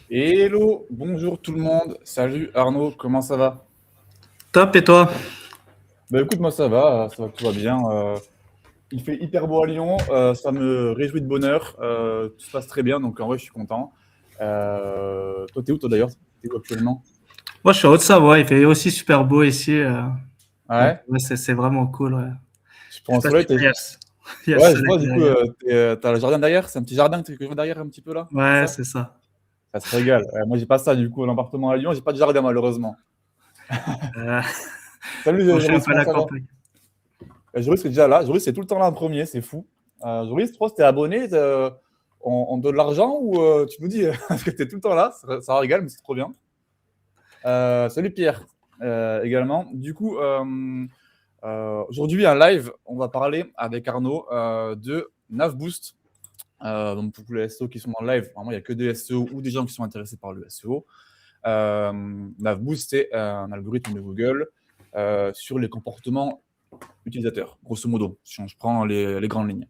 Hello, bonjour tout le monde. Salut Arnaud, comment ça va? Top, et toi? Bah écoute, moi ça va, tout va bien. Il fait hyper beau à Lyon, ça me réjouit de bonheur. Tout se passe très bien, donc en vrai je suis content. Toi t'es où toi d'ailleurs? T'es où actuellement? Moi, je suis en Haute-Savoie, il fait aussi super beau ici. Donc, Ouais, ouais, c'est vraiment cool. Ouais. tu Je prends sais le pas si soleil, tu vois, il y a le Ouais, je vois soleil du coup, derrière. t'as le jardin derrière, c'est un petit jardin que tu vois derrière un petit peu là, c'est Ouais, ça? c'est ça. Ça se régale. Moi j'ai pas ça du coup, l'appartement à Lyon, j'ai pas de jardin malheureusement. Euh, Salut bon, je suis un Joris, peu à comment la ça va? campagne. Joris est déjà là. Joris, c'est tout le temps là en premier, c'est fou. Joris, toi, t'es abonné, on donne de l'argent ou tu nous dis parce que t'es tout le temps là, ça régale, mais c'est trop bien. Salut Pierre également. Du coup, aujourd'hui, un live, on va parler avec Arnaud de Navboost. Donc pour tous les SEO qui sont dans le live, vraiment, il n'y a que des SEO ou des gens qui sont intéressés par le SEO. Navboost, c'est un algorithme de Google sur les comportements utilisateurs, grosso modo, si on prend les grandes lignes.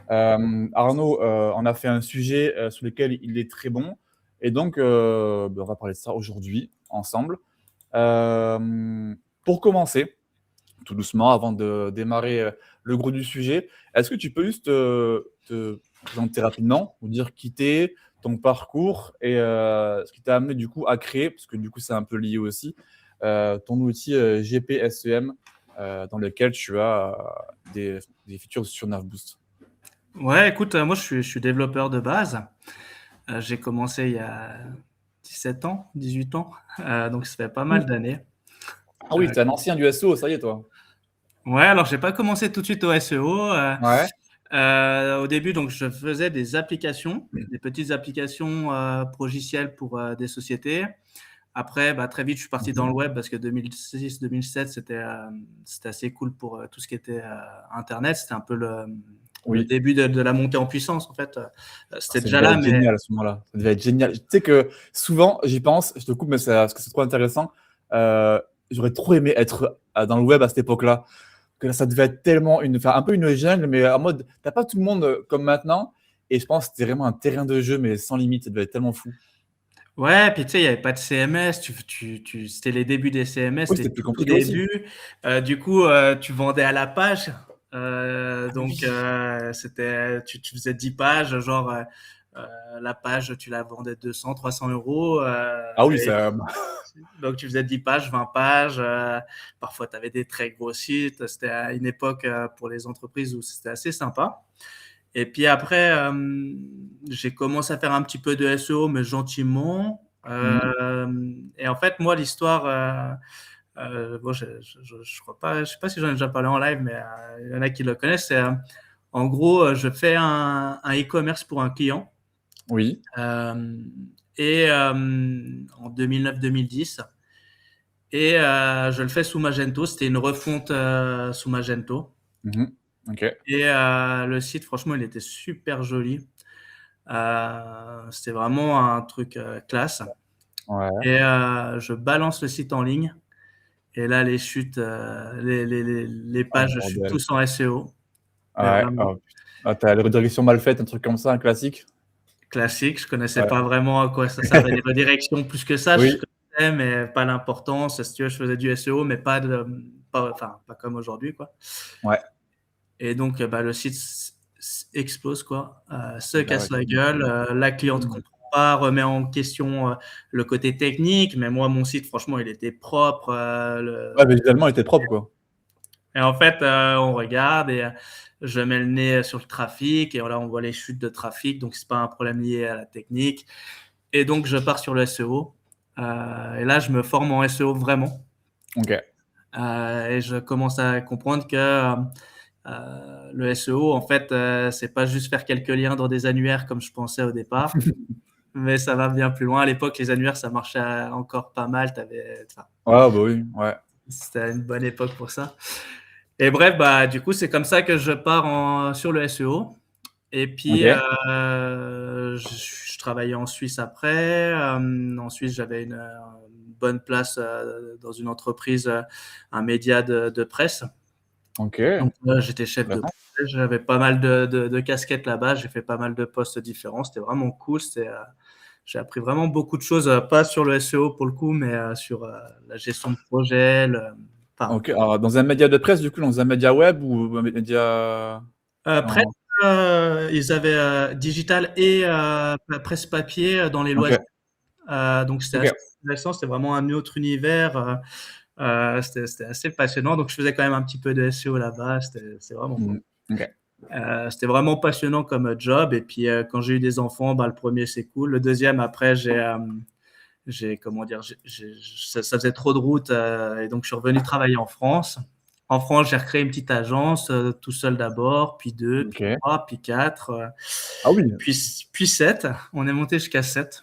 Arnaud en a fait un sujet sur lequel il est très bon, et donc on va parler de ça aujourd'hui ensemble. Pour commencer, tout doucement, avant de démarrer le gros du sujet, est-ce que tu peux juste te présenter rapidement, nous dire qui t'es, ton parcours et ce qui t'a amené du coup à créer, parce que du coup c'est un peu lié aussi, ton outil GPSEM dans lequel tu as des features sur Navboost. Ouais, écoute, moi, je suis développeur de base. J'ai commencé il y a 17 ans, 18 ans. Donc, ça fait pas mal d'années. Ah oui, t'es un ancien du SEO, ça y est, toi. Ouais, alors, j'ai pas commencé tout de suite au SEO. Ouais. Au début, donc, je faisais des applications, des petites applications progicielles pour des sociétés. Après, bah, très vite, je suis parti dans le Mhm. web parce que 2006-2007, c'était assez cool pour tout ce qui était Internet. C'était un peu le Oui. début de la montée en puissance, en fait. Ah, C'était ça déjà devait là, être mais génial à ce moment-là. Ça devait être génial. Tu sais que souvent, j'y pense, je te coupe, mais parce que c'est trop intéressant. Euh, J'aurais trop aimé être dans le web à cette époque-là. Que là, ça devait être tellement enfin, un peu une jungle, mais en mode, t'as pas tout le monde comme maintenant. Et je pense que c'était vraiment un terrain de jeu, mais sans limite. Ça devait être tellement fou. ouais, puis tu sais, il n'y avait pas de CMS. C'était les débuts des CMS, Oui, c'était c'était plus tout au compliqué aussi. début. Du coup, tu vendais à la page. Ah Donc, oui. tu faisais 10 pages, genre la page, tu la vendais 200, 300 euros. Ah oui, ça. Donc, tu faisais 10 pages, 20 pages. Parfois, tu avais des très gros sites. C'était à une époque pour les entreprises où c'était assez sympa. Et puis après, j'ai commencé à faire un petit peu de SEO, mais gentiment. Mhm. Et en fait, moi, l'histoire, bon, je crois pas, je sais pas si j'en ai déjà parlé en live, mais il y en a qui le connaissent. En gros, je fais un e-commerce pour un client. Oui. Euh, et en 2009-2010. Et je le fais sous Magento. C'était une refonte sous Magento. Mhm. Ok. Et le site, franchement, il était super joli. C'était vraiment un truc classe. Ouais. Et je balance le site en ligne. Et là, les chutes, les Ah, pages chutent bordel. tous en SEO. Mais Ouais. vraiment Oh, putain. Ah, t'as les redirections mal faites, un truc comme ça, un classique. classique. Je connaissais pas Ouais. vraiment à quoi ça servait les redirections plus que ça. Je Oui. connaissais, mais pas l'importance. Si tu veux, je faisais du SEO, mais enfin, pas comme aujourd'hui, quoi. Ouais. Et donc, bah, le site explose, quoi, se Bah ouais, casse la tu gueule, m'étonnes. la cliente comprend pas, remet en question le côté technique, mais moi, mon site, franchement, il était propre. Ouais, mais visuellement, il était propre, quoi. Et en fait, on regarde et je mets le nez sur le trafic et là, on voit les chutes de trafic, donc c'est pas un problème lié à la technique. Et donc, je pars sur le SEO. Et là, je me forme en SEO vraiment. Ok. Et je commence à comprendre que le SEO, en fait, c'est pas juste faire quelques liens dans des annuaires comme je pensais au départ, mais ça va bien plus loin. À l'époque, les annuaires, ça marchait encore pas mal. Enfin, Ouais, bah oui, ouais. c'était une bonne époque pour ça. Et bref, bah, du coup, c'est comme ça que je pars sur le SEO. Et puis, Ok. je travaillais en Suisse après. En Suisse, j'avais une bonne place dans une entreprise, un média de presse. Ok. Donc, j'étais chef de Intéressant. projet, j'avais pas mal de casquettes là-bas, j'ai fait pas mal de postes différents, c'était vraiment cool, j'ai appris vraiment beaucoup de choses, pas sur le SEO pour le coup, mais sur la gestion de projet. Enfin, Ok, alors dans un média de presse, du coup, dans un média web ou un média. presse, en- ils avaient digital et presse papier dans les Ok, loisirs. Donc c'était ok. assez intéressant, c'était vraiment un autre univers. C'était assez passionnant. Donc je faisais quand même un petit peu de SEO là-bas. C'était vraiment cool. Mm, ok. C'était vraiment passionnant comme job. Et puis quand j'ai eu des enfants, bah, le premier c'est cool. Le deuxième, après, comment dire, ça faisait trop de route et donc je suis revenu travailler en France. En France, j'ai recréé une petite agence tout seul d'abord, puis deux, puis Ok. trois, puis quatre, Ah oui, puis sept. On est monté jusqu'à sept.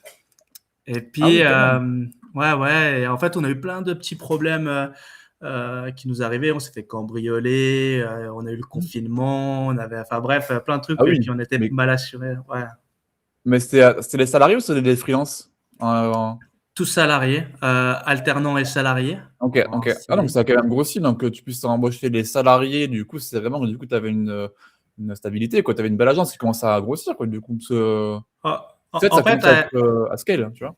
Et ah puis, oui, quand même. ouais. Et en fait, on a eu plein de petits problèmes qui nous arrivaient. On s'est fait cambrioler, on a eu le confinement, enfin bref, plein de Ah trucs. Et oui, puis, on était mais, mal assurés. Ouais. mais c'était les salariés ou c'était des freelances? Tous salariés, alternants et salariés Ok, en ok. Ah donc CDI. ça a quand même grossi, donc que tu puisses embaucher des salariés, du coup, c'est vraiment, du coup, tu avais une stabilité, quoi. Tu avais une belle agence qui commençait à grossir, quoi, du coup. Peut-être En ça fait, commençait à être à scale, tu vois.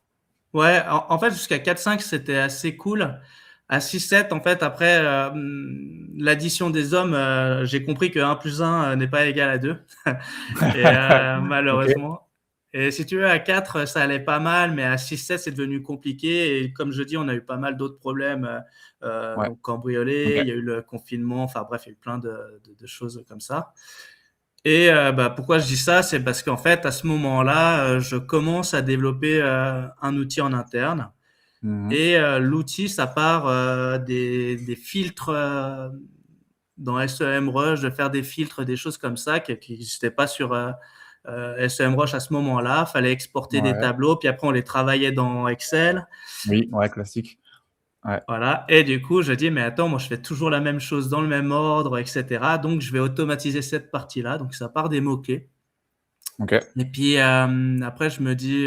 ouais, en fait, jusqu'à 4-5, c'était assez cool. À 6-7, en fait, après l'addition des hommes, j'ai compris que 1 plus 1 n'est pas égal à 2. Et Ok, malheureusement. Et si tu veux, à 4, ça allait pas mal, mais à 6-7, c'est devenu compliqué. Et comme je dis, on a eu pas mal d'autres problèmes. ouais, Donc, cambriolé, ok. il y a eu le confinement, enfin bref, il y a eu plein de choses comme ça. Et bah, pourquoi je dis ça? C'est parce qu'en fait, à ce moment-là, je commence à développer un outil en interne. Mhm. Et l'outil, ça part des filtres dans SEMrush, de faire des filtres, des choses comme ça qui n'existaient pas sur SEMrush à ce moment-là. Il fallait exporter des Ouais, tableaux, puis après on les travaillait dans Excel. oui, ouais, classique. Ouais, Voilà. Et du coup, je dis, mais attends, moi je fais toujours la même chose dans le même ordre, etc. Donc je vais automatiser cette partie-là. Donc ça part des mots-clés. ok. Et puis après, je me dis,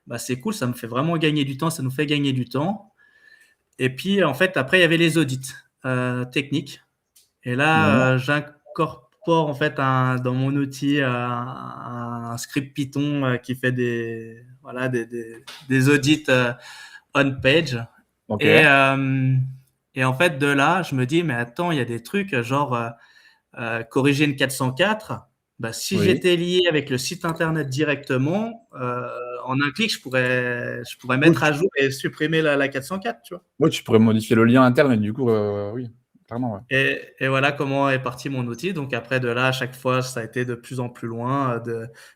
bah, c'est cool, ça me fait vraiment gagner du temps, ça nous fait gagner du temps. Et puis, en fait, après, il y avait les audits techniques. Et Ouais. là, j'incorpore en fait dans mon outil un script Python qui fait voilà, des audits on-page. Ok. Et, et en fait, de là, je me dis, mais attends, il y a des trucs genre corriger une 404. Bah, si Oui. j'étais lié avec le site internet directement, en un clic, je pourrais Oui, mettre à jour et supprimer la 404, tu vois. oui, tu pourrais modifier le lien interne, et du coup, oui, clairement, ouais. Et voilà comment est parti mon outil. Donc après, de là, à chaque fois, ça a été de plus en plus loin,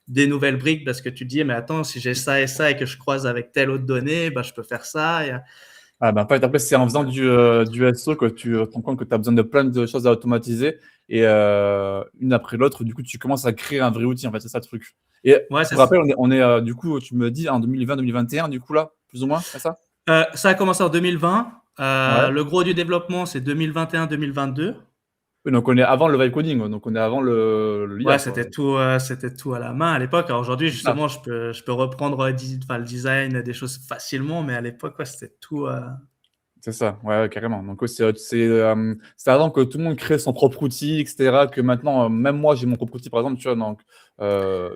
des nouvelles briques, parce que tu te dis, mais attends, si j'ai ça et ça et que je croise avec telle autre donnée, bah, je peux faire ça. Ah ben, en fait, après, c'est en faisant du SEO que tu te rends compte que tu as besoin de plein de choses à automatiser et une après l'autre, du coup, tu commences à créer un vrai outil, en fait, c'est ça le truc. Et Ouais, pour rappel, on est du coup, tu me dis en 2020-2021, du coup, là, plus ou moins, c'est ça? ça a commencé en 2020. Ouais. Le gros du développement, c'est 2021-2022. Oui, donc on est avant le vibe coding, donc on est avant l'IA, Ouais, quoi. c'était tout à la main à l'époque. Alors aujourd'hui, C'est ça. justement, je peux reprendre le design des choses facilement, mais à l'époque, ouais, c'était tout. C'est ça, ouais, ouais, carrément. Donc, ouais, c'est avant que tout le monde crée son propre outil, etc. Que maintenant, même moi, j'ai mon propre outil, par exemple, tu vois. Donc,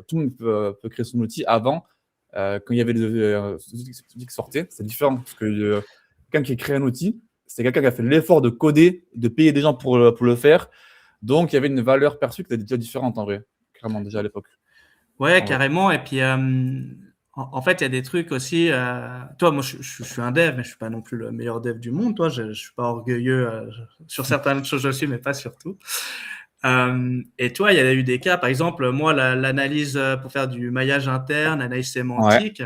tout le monde peut créer son outil. Avant, quand il y avait des outils qui sortaient, c'est différent. Parce que quelqu'un qui crée un outil, c'est quelqu'un qui a fait l'effort de coder, de payer des gens pour le faire. Donc, il y avait une valeur perçue qui était déjà différente, en vrai. Clairement, déjà à l'époque. Ouais, En vrai. carrément. Et puis, en fait, il y a des trucs aussi. Toi, moi, je suis un dev, mais je suis pas non plus le meilleur dev du monde. Toi, je suis pas orgueilleux. Sur certaines choses, je suis, mais pas sur tout. Et toi, il y a eu des cas, par exemple, moi, l'analyse pour faire du maillage interne, analyse Ouais. sémantique,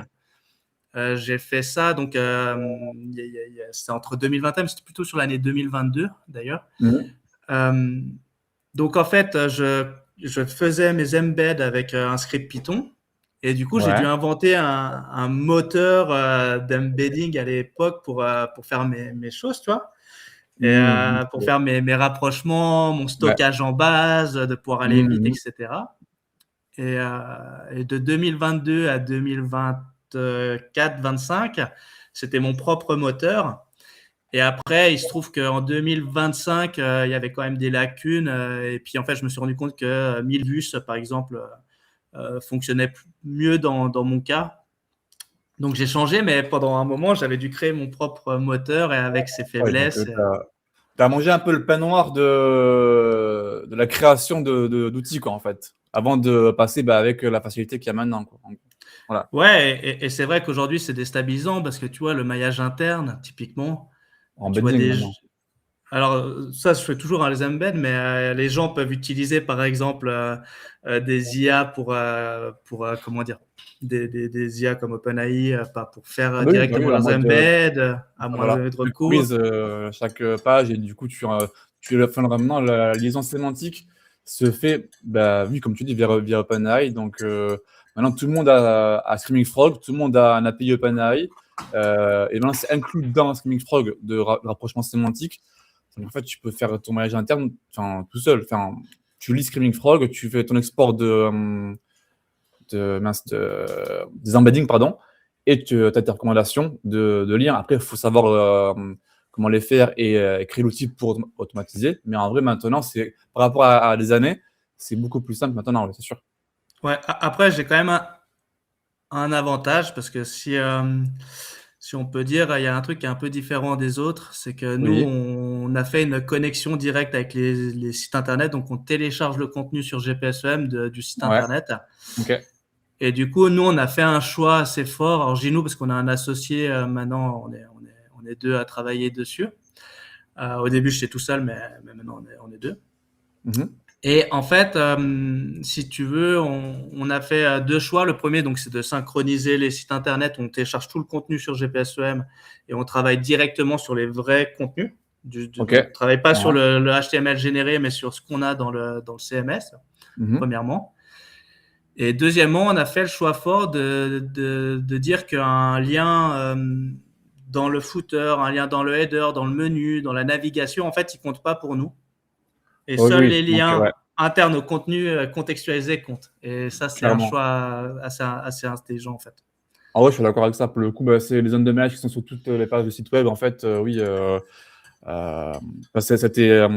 j'ai fait ça. Donc, c'était entre 2021, mais c'était plutôt sur l'année 2022, d'ailleurs. Mhm. Euh, donc, en fait, je faisais mes embeds avec un script Python. Et du coup, j'ai dû Ouais. inventer un moteur d'embedding à l'époque pour faire mes choses, tu vois. Et Mhm. pour faire mes rapprochements, mon Ouais. stockage en base, de pouvoir aller vite, Mhm. etc. Et de 2022 à 2024-25, c'était mon propre moteur. Et après, il se trouve qu'en 2025, il y avait quand même des lacunes. Et puis, en fait, je me suis rendu compte que Milvus, par exemple, fonctionnait mieux dans mon cas. Donc j'ai changé, mais pendant un moment, j'avais dû créer mon propre moteur et avec ses Ouais, donc faiblesses. tu as mangé un peu le pain noir de la création d'outils, quoi, en fait, avant de passer avec la facilité qu'il y a maintenant, quoi. Voilà. Ouais, et c'est vrai qu'aujourd'hui, c'est déstabilisant parce que tu vois, le maillage interne, typiquement, En tu vois bedding maintenant. Alors, ça, je fais toujours les embeds, mais les gens peuvent utiliser, par exemple, des IA comment dire, des IA comme OpenAI, pas pour faire Ah bah oui, directement en leurs mode, embeds, à voilà, moindre tu coût. customises chaque page et du coup, enfin, vraiment, la liaison sémantique se fait, bah, oui, comme tu dis, via OpenAI. Donc, maintenant, tout le monde a Screaming Frog, tout le monde a un API OpenAI. Et maintenant, c'est inclus dans Screaming Frog de rapprochement sémantique. Donc, en fait, tu peux faire ton maillage interne tout seul. Enfin, tu lis Screaming Frog, tu fais ton export des embeddings, pardon, et tu as tes recommandations de liens. Après, il faut savoir comment les faire et créer l'outil pour automatiser. Mais en vrai, maintenant, par rapport à des années, c'est beaucoup plus simple maintenant, c'est sûr. Ouais, après, j'ai quand même un avantage parce que si on peut dire, il y a un truc qui est un peu différent des autres, c'est que nous, Oui. on a fait une connexion directe avec les sites internet, donc on télécharge le contenu sur GPSEM du site Ouais. internet. Ok. Et du coup, nous, on a fait un choix assez fort. Alors, je dis nous parce qu'on a un associé maintenant, on est deux à travailler dessus. Au début, j'étais tout seul, mais maintenant, on est deux. Mhm. Et en fait, si tu veux, on a fait deux choix. Le premier, donc, c'est de synchroniser les sites internet. On télécharge tout le contenu sur GPSEM et on travaille directement sur les vrais contenus. Ok. Donc, on ne travaille pas sur Ouais. le HTML généré, mais sur ce qu'on a dans le CMS, Mhm. premièrement. Et deuxièmement, on a fait le choix fort de dire qu'un lien dans le footer, un lien dans le header, dans le menu, dans la navigation, en fait, il compte pas pour nous. Et Oui, seuls les oui. Donc, ouais, liens internes au contenu contextualisé comptent. Et ça, c'est un clairement. choix assez intelligent, en fait. En vrai, je suis d'accord avec ça. Pour le coup, bah, c'est les zones de maillage qui sont sur toutes les pages de site web. En fait, oui. C'était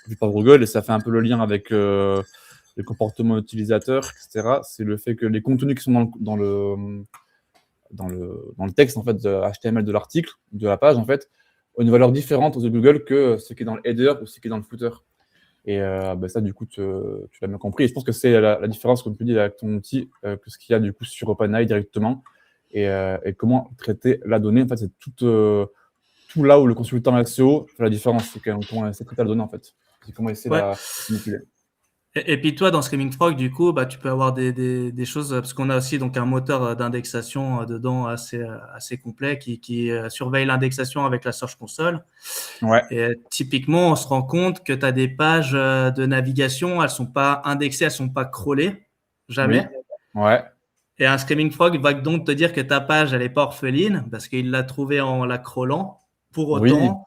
vu par Google et ça fait un peu le lien avec les comportements utilisateurs, etc. C'est le fait que les contenus qui sont dans le texte en fait, de HTML de l'article, de la page, en fait, ont une valeur différente aux yeux de Google que ce qui est dans le header ou ce qui est dans le footer. Et bah, ça, du coup, tu l'as bien compris. Et je pense que c'est la différence, comme tu dis, avec ton outil, que ce qu'il y a du coup sur OpenAI directement. Et comment traiter la donnée. En fait, c'est tout là où le consultant SEO fait la différence. C'est comment essayer de traiter la donnée, en fait. C'est comment essayer de Ouais. la manipuler. Et puis toi, dans Screaming Frog, du coup, bah, tu peux avoir des choses, parce qu'on a aussi donc un moteur d'indexation dedans assez complet qui surveille l'indexation avec la Search Console. Ouais, Et typiquement, on se rend compte que tu as des pages de navigation, elles sont pas indexées, elles sont pas crawlées, oui, jamais. ouais, Et un Screaming Frog va donc te dire que ta page, elle est pas orpheline parce qu'il l'a trouvée en la crawlant. Pour oui. autant,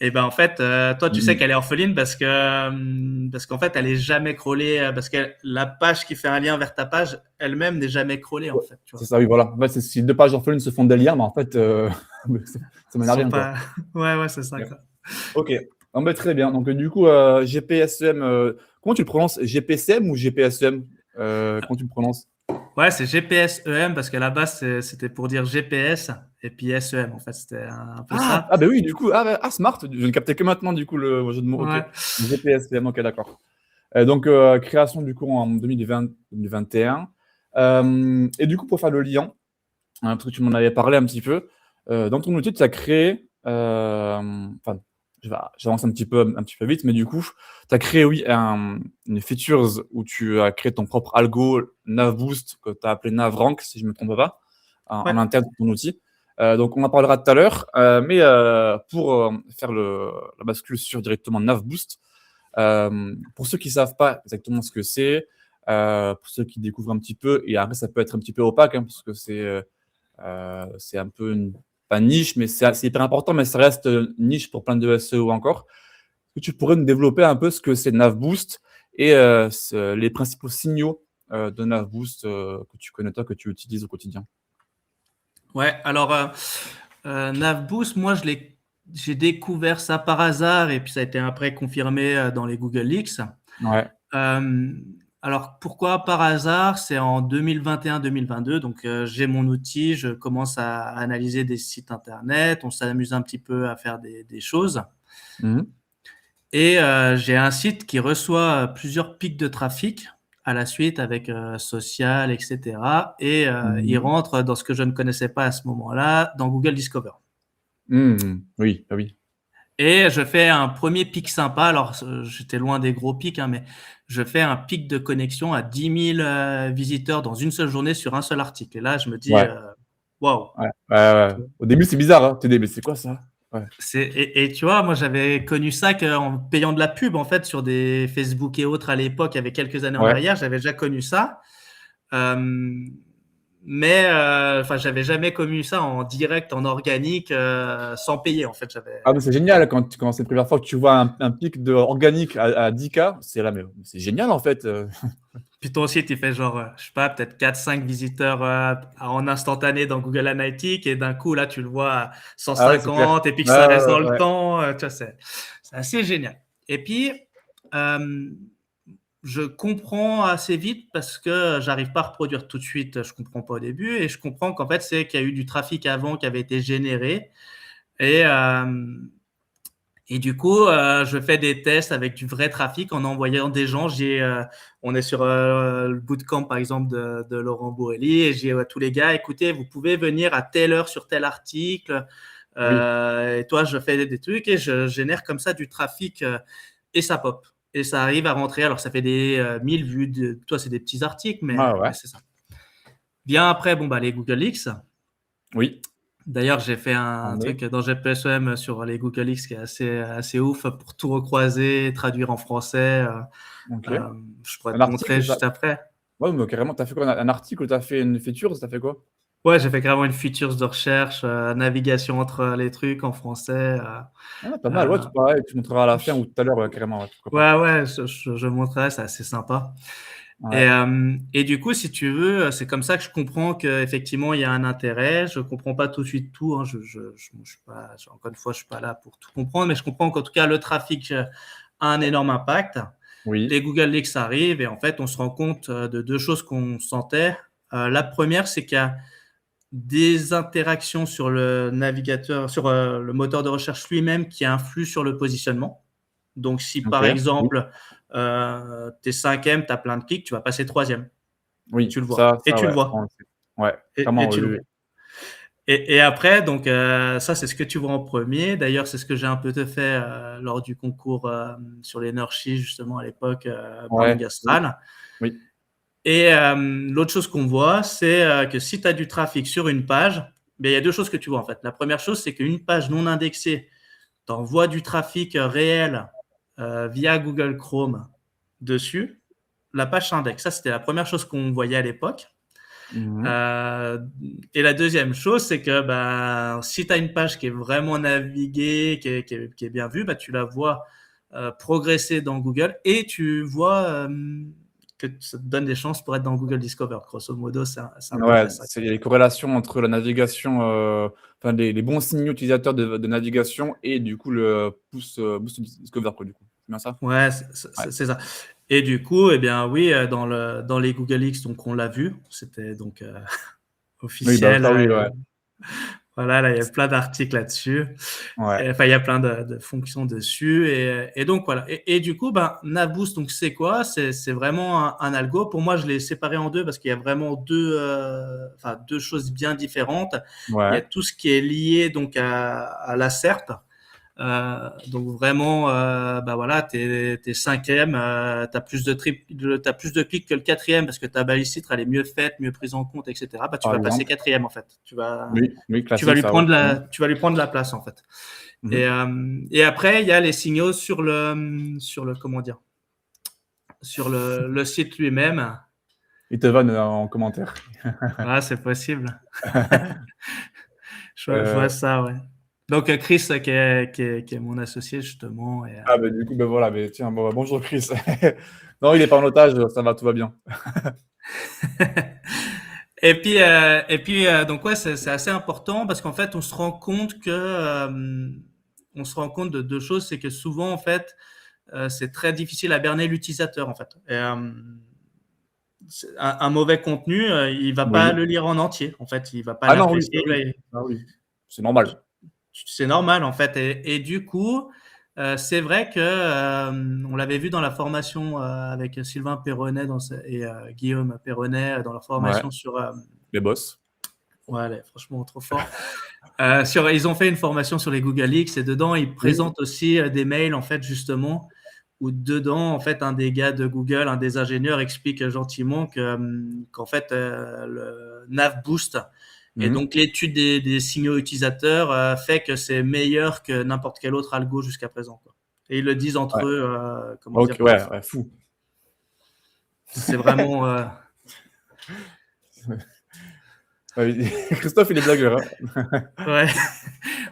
et ben en fait, toi, tu sais Mm. qu'elle est orpheline parce qu'en fait, elle est jamais crawlée parce que la page qui fait un lien vers ta page elle-même n'est jamais crawlée en Ouais, fait. Tu c'est vois. ça, oui, voilà. En fait, si deux pages orphelines se font des liens, mais en fait, ça mène Ils à sont rien, quoi. pas. Ouais, c'est ça Ouais. quoi. Ok. Non, mais très bien. Donc, du coup, GPSEM, comment tu le prononces? GPCM ou GPSEM? Comment tu le prononces? Ouais, c'est GPS EM parce qu'à la base c'était pour dire GPS et puis SEM en fait, c'était un peu ça. Ben oui, du coup, smart. Je ne captais que maintenant, du coup, le jeu de mots. Ok. Ouais. GPSEM, ok, d'accord. Donc, création, du coup, en 2020-2021. Et du coup, pour faire le lien, un truc, tu m'en avais parlé un petit peu. Dans ton outil, tu as créé, enfin, j'avance un petit peu vite, mais du coup, tu as créé, oui, une features où tu as créé ton propre algo NavBoost que tu as appelé NavRank, si je ne me trompe pas, en Ouais. interne sur ton outil. Donc, on en parlera tout à l'heure, mais pour faire la bascule sur directement NavBoost, pour ceux qui ne savent pas exactement ce que c'est, pour ceux qui découvrent un petit peu, et après, ça peut être un petit peu opaque, hein, parce que c'est un peu pas niche, mais c'est hyper important, mais ça reste niche pour plein de SEO encore. Est-ce que tu pourrais nous développer un peu ce que c'est NavBoost et les principaux signaux de NavBoost que tu connais toi, que tu utilises au quotidien? Ouais, alors NavBoost, moi j'ai découvert ça par hasard et puis ça a été après confirmé dans les Google Leaks. Ouais. Euh, Alors pourquoi par hasard? C'est en 2021-2022, donc j'ai mon outil, je commence à analyser des sites internet, on s'amuse un petit peu à faire des choses Mmh. et j'ai un site qui reçoit plusieurs pics de trafic à la suite avec social et cetera et il Mmh. rentre dans ce que je ne connaissais pas à ce moment-là, dans Google Discover. Mmh. Oui, bah, oui. Et je fais un premier pic sympa. Alors, j'étais loin des gros pics, hein, mais je fais un pic de connexion à 10 000 visiteurs dans une seule journée sur un seul article. Et là, je me dis, Ouais, waouh. ouais, ouais, ouais. Au début, c'est bizarre, hein. Tu te dis: «Mais c'est quoi ça?» Ouais. Et tu vois, moi, j'avais connu ça qu'en payant de la pub, en fait, sur des Facebook et autres à l'époque, il y avait quelques années en Ouais. arrière, j'avais déjà connu ça. Euh, mais enfin, j'avais jamais connu ça en direct, en organique, sans payer. En fait, j'avais. Ah mais c'est génial quand c'est la première fois que tu vois un pic de organique à 10 K, c'est là, mais c'est génial en fait, Puis ton site, il fait genre, je sais pas, peut-être 4-5 visiteurs en instantané dans Google Analytics et d'un coup, là, tu le vois à Ah ouais, c'est clair. 150 et puis que Ouais, ça ouais, reste dans ouais, le ouais. temps. Tu vois, c'est assez génial. Et puis, euh, je comprends assez vite parce que j'arrive pas à reproduire tout de suite. Je comprends pas au début et je comprends qu'en fait, c'est qu'il y a eu du trafic avant qui avait été généré. Et, et du coup, je fais des tests avec du vrai trafic en envoyant des gens. On est sur le bootcamp, par exemple, de Laurent Bourrelli. Et j'ai à tous les gars, écoutez, vous pouvez venir à telle heure sur tel article. Oui, Et toi, je fais des trucs et je génère comme ça du trafic et ça pop. Et ça arrive à rentrer. Alors, ça fait des 1000 vues. Toi, c'est des petits articles, ouais, mais ouais. c'est ça. Bien après, bon, bah, les Google Leaks. Oui, D'ailleurs, j'ai fait en un mai. truc dans GPSEM sur les Google X qui est assez ouf pour tout recroiser, traduire en français. OK. Je pourrais Un te montrer article, juste après. ouais, mais carrément, tu as fait quoi? Un article ou tu as fait une feature? Tu as fait quoi? Ouais, j'ai fait carrément une feature de recherche, navigation entre les trucs en français. Ah, pas mal, ouais, Euh, tu pareil, tu montreras à la fin ou tout à l'heure, ouais, carrément, ouais, pourquoi pas. ouais, ouais, je montrerai, c'est assez sympa. Ouais. Et du coup, si tu veux, c'est comme ça que je comprends qu'effectivement, il y a un intérêt. Je comprends pas tout de suite tout, hein. Je suis pas, encore une fois, je suis pas là pour tout comprendre, mais je comprends qu'en tout cas, le trafic a un énorme impact. Les Oui, Google Leaks arrivent et en fait, on se rend compte de deux choses qu'on sentait. La première, c'est qu'il y a des interactions sur le navigateur, sur le moteur de recherche lui-même qui influent sur le positionnement. Donc, si OK, par oui, exemple, tu es cinquième, tu as plein de clics, tu vas passer troisième. oui, Tu le vois. ça Et tu le ouais, vois. on le sait. Ouais, Et clairement, tu oui, le oui. vois. Et après, donc, ça, c'est ce que tu vois en premier. D'ailleurs, c'est ce que j'ai un peu fait lors du concours sur les Nurshi, justement, à l'époque, Ouais, Burning oui, Astral. oui. Et l'autre chose qu'on voit, c'est que si tu as du trafic sur une page, ben, il y a deux choses que tu vois en fait. La première chose, c'est qu'une page non indexée t'envoie du trafic réel via Google Chrome dessus. La page s'indexe. Ça, c'était la première chose qu'on voyait à l'époque. Mmh mh. Euh, et la deuxième chose, c'est que bah, si tu as une page qui est vraiment naviguée, qui est bien vue, bah, tu la vois progresser dans Google et tu vois que ça te donne des chances pour être dans Google Discover. Grosso modo, c'est à peu Ouais, près ça. c'est les corrélations entre la navigation, enfin les bons signaux utilisateurs de navigation et du coup le boost discover quoi, du coup. C'est bien ça? Ouais, Ouais. c'est ça. Et du coup, eh bien oui, dans les Google X, donc on l'a vu, c'était donc Oui, bah, officiel. ça oui, ouais. Voilà, là, il y a plein d'articles là-dessus. Ouais. Enfin, il y a plein de fonctions dessus. Et donc, voilà. Et du coup, ben, Navboost, donc, c'est quoi? C'est vraiment un algo. Pour moi, je l'ai séparé en deux parce qu'il y a vraiment enfin, deux choses bien différentes. Il y a Ouais. tout ce qui est lié donc, à la SERP. Donc vraiment, bah voilà, t'es cinquième, t'as plus t'as plus de clics que le quatrième parce que ta balise titre elle est mieux faite, mieux prise en compte, etc. Bah tu Par vas passer exemple. quatrième en fait. Oui, oui, classique ça, ouais. Mmh. Tu vas lui prendre la place en fait. Mmh mh. Et après il y a les signaux sur le comment dire, sur le site lui-même. Ils te vannent, en commentaire. Ah c'est possible. Je vois Heu, ça ouais. Donc Chris qui est mon associé justement et ah bah, du coup, bah, voilà, beh, tiens, bon, bonjour Chris. Non, il est pas en otage, ça va, tout va bien. Et puis donc ouais, c'est assez important parce qu'en fait, on se rend compte on se rend compte de deux choses, c'est que souvent en fait, c'est très difficile à berner l'utilisateur en fait. un mauvais contenu, il va pas Oui. le lire en entier. En fait, il va pas Ah non, oui, l'apprécier. oui. Ah oui, c'est normal. C'est normal en fait. Et du coup, c'est vrai que on l'avait vu dans la formation avec Sylvain Perronnet et Guillaume Perronnet dans leur Ouais, formation sur. les boss. Ouais, allez, franchement, trop fort. Ils ont fait une formation sur les Google Leaks et dedans, ils Oui. présentent aussi des mails, en fait, justement, où dedans, en fait, un des gars de Google, un des ingénieurs, explique gentiment qu'en fait, le Nav Boost et Mhm. donc l'étude des signaux utilisateurs fait que c'est meilleur que n'importe quel autre algo jusqu'à présent, quoi. Et ils le disent entre Ouais. eux, comment Ok, dire, ouais, ouais, fou. c'est vraiment. Ouais, Christophe, il est blagueur, hein. Ouais,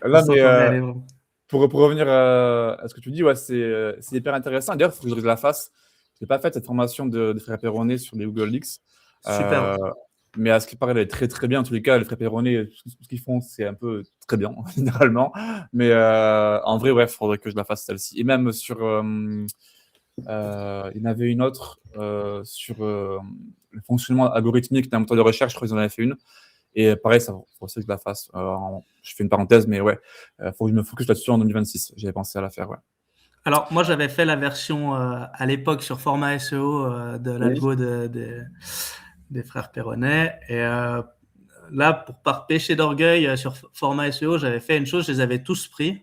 on Là, mais s'entendait aller vraiment. pour revenir à ce que tu dis, ouais, c'est hyper intéressant. D'ailleurs, il faut que je la fasse. Je n'ai pas fait cette formation de frère Perronnet sur les Google Leaks. Super. Euh, mais à ce qui paraît, elle est très très bien. En tous les cas, les frères Perronnet, tout ce qu'ils font, c'est un peu très bien, généralement. Mais en vrai, ouais, il faudrait que je la fasse celle-ci. Et même sur. Il y en avait une autre sur le fonctionnement algorithmique d'un moteur de recherche. Je crois qu'ils en avaient fait une. Et pareil, ça faut aussi que je la fasse. Je fais une parenthèse, mais ouais, faut que je me focus là-dessus en 2026. J'avais pensé à la faire, ouais. Alors, moi, j'avais fait la version à l'époque sur format SEO de Oui. l'algo des frères Perronnet. Et là, pour par péché d'orgueil sur format SEO, j'avais fait une chose, je les avais tous pris.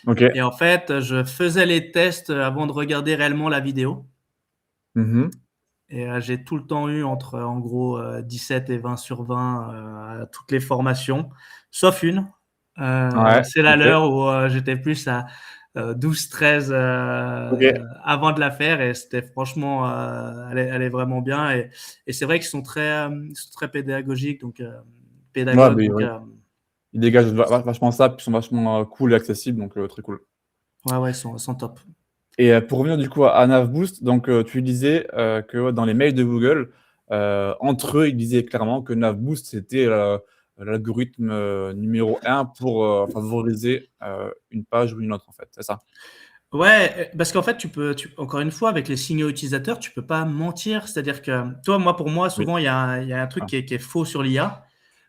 Ok. Et en fait, je faisais les tests avant de regarder réellement la vidéo. Mhm. Et j'ai tout le temps eu entre, en gros, 17 et 20 sur 20 à toutes les formations, sauf une. Ouais. C'est la Ok. leur où j'étais plus à 12-13 Ok. avant de la faire et c'était franchement, elle est vraiment bien. Et c'est vrai qu'ils sont ils sont très pédagogiques, donc Ouais, pédagogues. mais Donc, oui. Ils dégagent vachement ça, puis ils sont vachement cool et accessibles, donc très cool. ouais, ouais, ils sont top. Et pour revenir du coup à NavBoost, donc tu disais que dans les mails de Google, entre eux, ils disaient clairement que NavBoost, c'était l'algorithme numéro un pour favoriser une page ou une autre, en fait. C'est ça? Ouais, parce qu'en fait, encore une fois, avec les signaux utilisateurs, tu peux pas mentir. C'est-à-dire que, pour moi, Oui. souvent, il y a un truc Ah. qui est faux sur l'IA.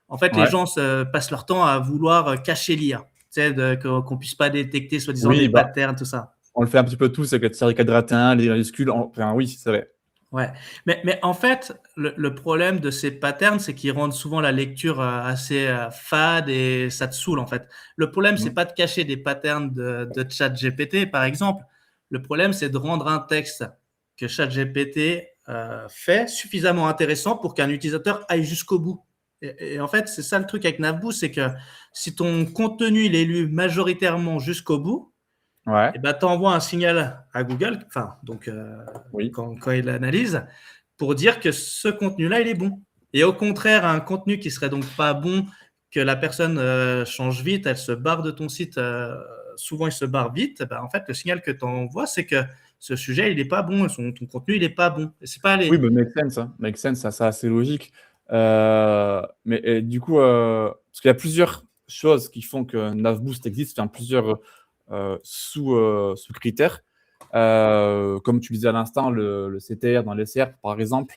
En fait, les Ouais. gens passent leur temps à vouloir cacher l'IA. Tu sais, qu'on puisse pas détecter, soi-disant, des Oui, bah, patterns, tout ça. on le fait un petit peu tous avec la série quadratin, les majuscules. Enfin, oui, c'est vrai. Ouais. Mais en fait, le problème de ces patterns, c'est qu'ils rendent souvent la lecture assez fade et ça te saoule, en fait. Le problème, c'est Mm. pas de cacher des patterns de ChatGPT, par exemple. Le problème, c'est de rendre un texte que ChatGPT fait suffisamment intéressant pour qu'un utilisateur aille jusqu'au bout. Et en fait, c'est ça le truc avec Navboost, c'est que si ton contenu il est lu majoritairement jusqu'au bout, Ouais. et ben, tu envoies un signal à Google, enfin, donc Oui. quand il l'analyse, pour dire que ce contenu-là, il est bon. Et au contraire, un contenu qui serait donc pas bon, que la personne change vite, elle se barre de ton site, souvent il se barre vite, ben, en fait, le signal que tu envoies, c'est que ce sujet, il n'est pas bon, ton contenu, il n'est pas bon. Et c'est pas Oui, les. bah, make sense, hein. Make sense, ça, c'est assez logique. Mais et du coup, parce qu'il y a plusieurs choses qui font que NavBoost existe, enfin, plusieurs sous-critères. Comme tu disais à l'instant, le CTR dans les SERP, par exemple,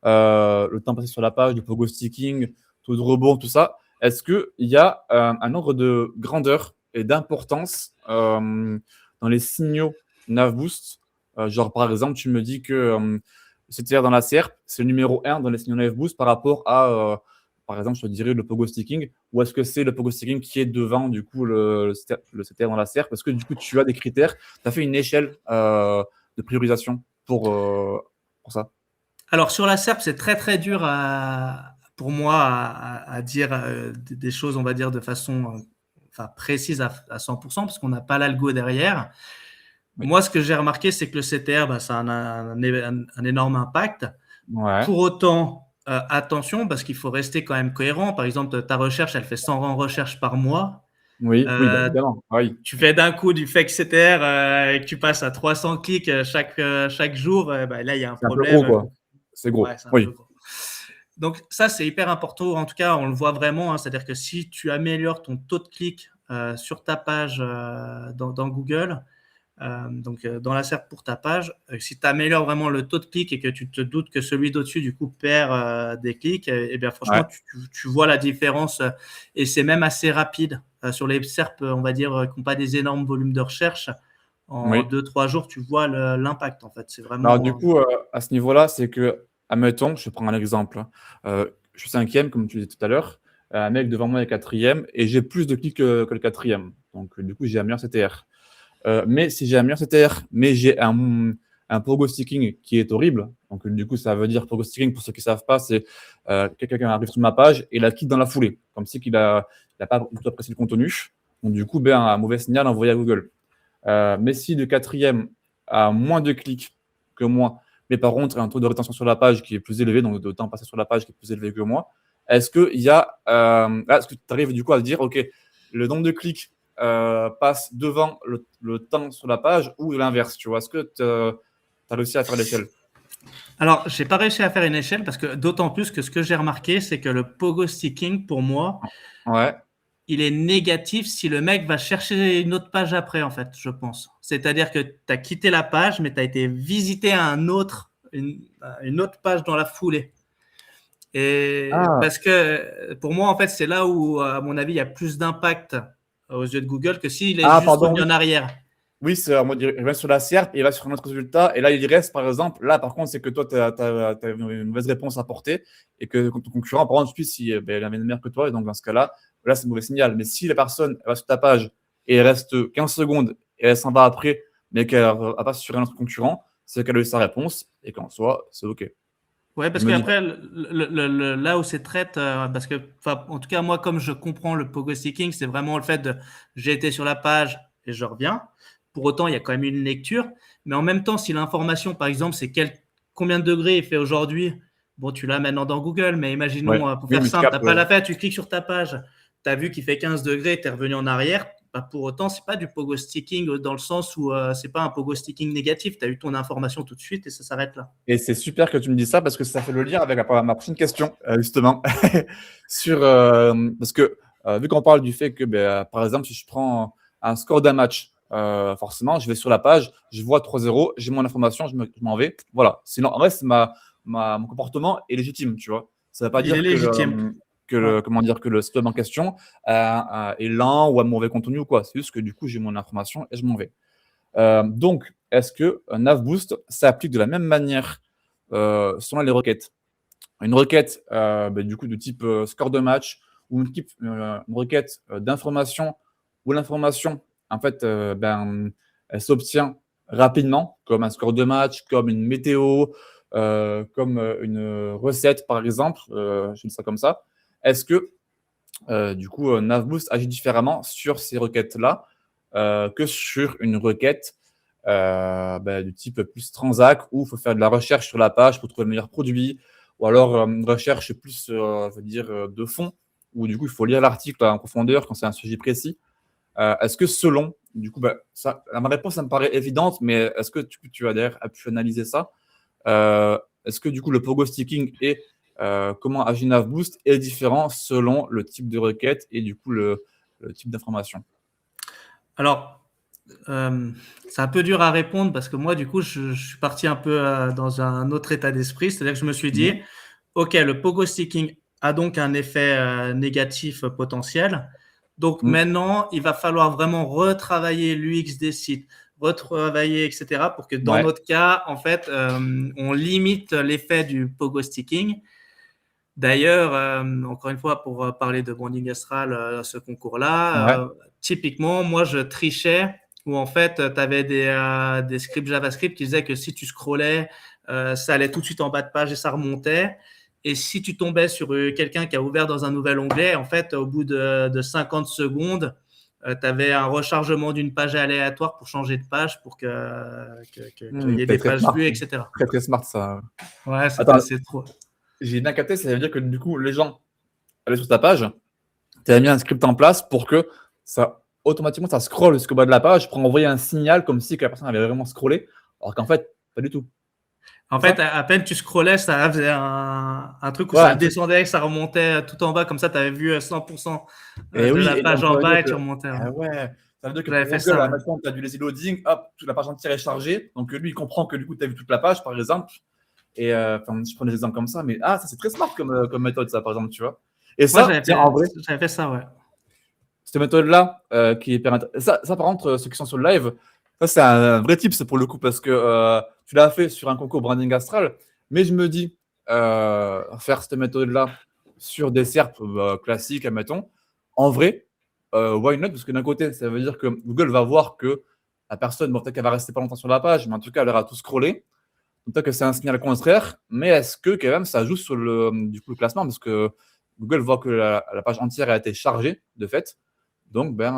le temps passé sur la page, le pogo sticking, taux de rebond, tout ça. Est-ce qu'il y a un ordre de grandeur et d'importance dans les signaux NavBoost? Genre, par exemple, tu me dis que c'est-à-dire dans la SERP, c'est le numéro 1 dans les signaux NavBoost par rapport à, par exemple, je te dirais le pogo sticking, ou est-ce que c'est le pogo sticking qui est devant, du coup, le CTR dans la SERP? Parce que, du coup, tu as des critères, tu as fait une échelle de priorisation pour ça. Alors, sur la SERP, c'est très, très dur pour moi à dire des choses, on va dire, de façon enfin, précise à 100%, parce qu'on n'a pas l'algo derrière. Oui. Moi, ce que j'ai remarqué, c'est que le CTR, bah, ça a un énorme impact. Ouais. Pour autant, attention, parce qu'il faut rester quand même cohérent. Par exemple, ta recherche, elle fait 100 recherches par mois. Oui, oui, bah, Euh, évidemment. Ah oui, Tu fais d'un coup du fake CTR et que tu passes à 300 clics chaque jour, bah, là, il y a un c'est un peu gros, problème. quoi. C'est Ouais, gros. c'est un peu Oui. gros. Donc ça, c'est hyper important. En tout cas, on le voit vraiment, hein. C'est-à-dire que si tu améliores ton taux de clic sur ta page dans Google, Dans la SERP pour ta page, si tu améliores vraiment le taux de clic et que tu te doutes que celui d'au-dessus, du coup, perd des clics, et bien franchement, Ouais. tu vois la différence et c'est même assez rapide. Sur les SERP, on va dire, qui n'ont pas des énormes volumes de recherche, en Oui. 2-3 jours, tu vois l'impact, en fait. C'est Alors du vraiment… coup, à ce niveau-là, c'est que, admettons, je prends un exemple, hein, je suis cinquième, comme tu disais tout à l'heure, un mec devant moi est quatrième, et j'ai plus de clics que le quatrième. Donc du coup, j'ai un meilleur CTR. Mais si j'ai un meilleur CTR, mais j'ai un pogo sticking qui est horrible, donc du coup, ça veut dire pogo sticking, pour ceux qui ne savent pas, c'est quelqu'un arrive sur ma page et la quitte dans la foulée, comme si il a pas du tout apprécié le contenu. Donc du coup, ben, un mauvais signal envoyé à Google. Mais si le quatrième a moins de clics que moi, mais par contre un taux de rétention sur la page qui est plus élevé, donc de temps passé sur la page qui est plus élevé que moi, est-ce que tu arrives du coup à dire, OK, le nombre de clics passe devant le temps sur la page ou l'inverse, tu vois? Est-ce que tu as réussi à faire l'échelle? Alors, j'ai pas réussi à faire une échelle parce que d'autant plus que ce que j'ai remarqué, c'est que le pogo sticking, pour moi, Ouais. il est négatif si le mec va chercher une autre page après, en fait, je pense. C'est-à-dire que tu as quitté la page, mais tu as été visiter une autre page dans la foulée. Et Ah, parce que pour moi, en fait, c'est là où, à mon avis, il y a plus d'impact aux yeux de Google que s'il est ah, juste pardon, revenu oui. en arrière. Oui, c'est en mode, il va sur la SERP et il va sur un autre résultat. Et là, il reste, par exemple, là, par contre, c'est que toi, tu as une mauvaise réponse à porter et que ton concurrent, par exemple, lui, si ben, il avait une meilleure que toi, et donc dans ce cas-là, là, c'est un mauvais signal. Mais si la personne elle va sur ta page et elle reste 15 secondes et elle s'en va après, mais qu'elle n'a pas sur un autre concurrent, c'est qu'elle a eu sa réponse et qu'en soi, c'est OK. Ouais, Je parce me dis, qu'après, là où c'est traite, parce que, en tout cas, moi, comme je comprends le pogo sticking, c'est vraiment le fait de j'ai été sur la page et je reviens. Pour autant, il y a quand même une lecture. Mais en même temps, si l'information, par exemple, c'est combien de degrés il fait aujourd'hui, bon, tu l'as maintenant dans Google, mais imaginons, ouais, pour oui, faire mais tu simple, tu captes. n'as pas la fait, tu cliques sur ta page, tu as vu qu'il fait 15 degrés, tu es revenu en arrière. Bah, pour autant, c'est pas du pogo sticking dans le sens où c'est pas un pogo sticking négatif. Tu as eu ton information tout de suite et ça s'arrête là. Et c'est super que tu me dises ça parce que ça fait le lien avec ma prochaine question, justement. Parce que vu qu'on parle du fait que, ben, par exemple, si je prends un score d'un match, forcément, je vais sur la page, je vois 3-0, j'ai mon information, je m'en vais. Voilà. Sinon, en vrai, mon comportement est légitime, tu vois. Ça ne veut pas Il est dire légitime. Ouais. comment dire, que le site web en question est lent ou a mauvais contenu ou quoi. C'est juste que du coup, j'ai mon information et je m'en vais. Donc, est-ce que NavBoost s'applique de la même manière selon les requêtes? Une requête du coup de type score de match ou une requête d'information où l'information, en fait, elle s'obtient rapidement, comme un score de match, comme une météo, comme une recette, par exemple, je dis ça comme ça. Est-ce que du coup, NavBoost agit différemment sur ces requêtes-là que sur une requête du type plus transac où il faut faire de la recherche sur la page pour trouver le meilleur produit, ou alors une recherche plus, je veux dire, de fond, où du coup, il faut lire l'article en profondeur quand c'est un sujet précis. Est-ce que selon, du coup, ma réponse, ça me paraît évidente, mais est-ce que tu as d'ailleurs pu analyser ça? Est-ce que du coup, le pogo sticking et comment agit NavBoost est différent selon le type de requête et du coup, le type d'information? Alors, c'est un peu dur à répondre parce que moi, du coup, je suis parti un peu dans un autre état d'esprit. C'est-à-dire que je me suis dit, Mhm. OK, le pogo sticking a donc un effet négatif potentiel. Donc Mhm. maintenant, il va falloir vraiment retravailler l'UX des sites, retravailler, etc., pour que dans Ouais, notre cas, en fait, on limite l'effet du pogo sticking. D'ailleurs, encore une fois, pour parler de branding astral, ce ouais. concours-là, typiquement, moi, je trichais où en fait, tu avais des scripts JavaScript qui disaient que si tu scrollais, ça allait tout de suite en bas de page et ça remontait. Et si tu tombais sur quelqu'un qui a ouvert dans un nouvel onglet, en fait, au bout de 50 secondes, tu avais un rechargement d'une page aléatoire pour changer de page pour qu'il y ait T'es des très pages smart. vues, etc. Très, très smart, ça. Ouais, c'était Attends, assez trop. j'ai bien capté, ça veut dire que du coup, les gens allaient sur ta page, tu as mis un script en place pour que ça, automatiquement, ça scrolle jusqu'au bas de la page pour envoyer un signal comme si que la personne avait vraiment scrollé, alors qu'en fait, pas du tout. En C'est fait, ça? à peine tu scrollais, ça faisait un truc où Ouais, ça un truc. descendait, ça remontait tout en bas, comme ça tu avais vu 100% Et de oui, la et page donc en ça veut dire bas et tu que. remontais. Ouais. Ah ouais, Ça veut dire que J'avais pour fait Google, ça, là, ouais. maintenant, tu as du lazy loading, hop, la page entière est chargée. Donc, lui, il comprend que du coup, tu as vu toute la page, par exemple. Et je prends des exemples comme ça, mais ça, c'est très smart comme méthode, ça, par exemple, tu vois. Et Moi, ça, tiens, en vrai, j'avais fait ça, ouais. cette méthode-là, qui est hyper ça, par contre, ceux qui sont sur le live, ça, c'est un vrai tips pour le coup, parce que tu l'as fait sur un concours branding astral, mais je me dis, faire cette méthode-là sur des SERP classiques, admettons, en vrai, why not? Parce que d'un côté, ça veut dire que Google va voir que la personne, bon, peut-être qu'elle va rester pas longtemps sur la page, mais en tout cas, elle aura tout scrollé. Donc, peut-être que c'est un signal contraire, mais est-ce que quand même ça joue sur du coup, le classement? Parce que Google voit que la page entière a été chargée, de fait. Donc, Mais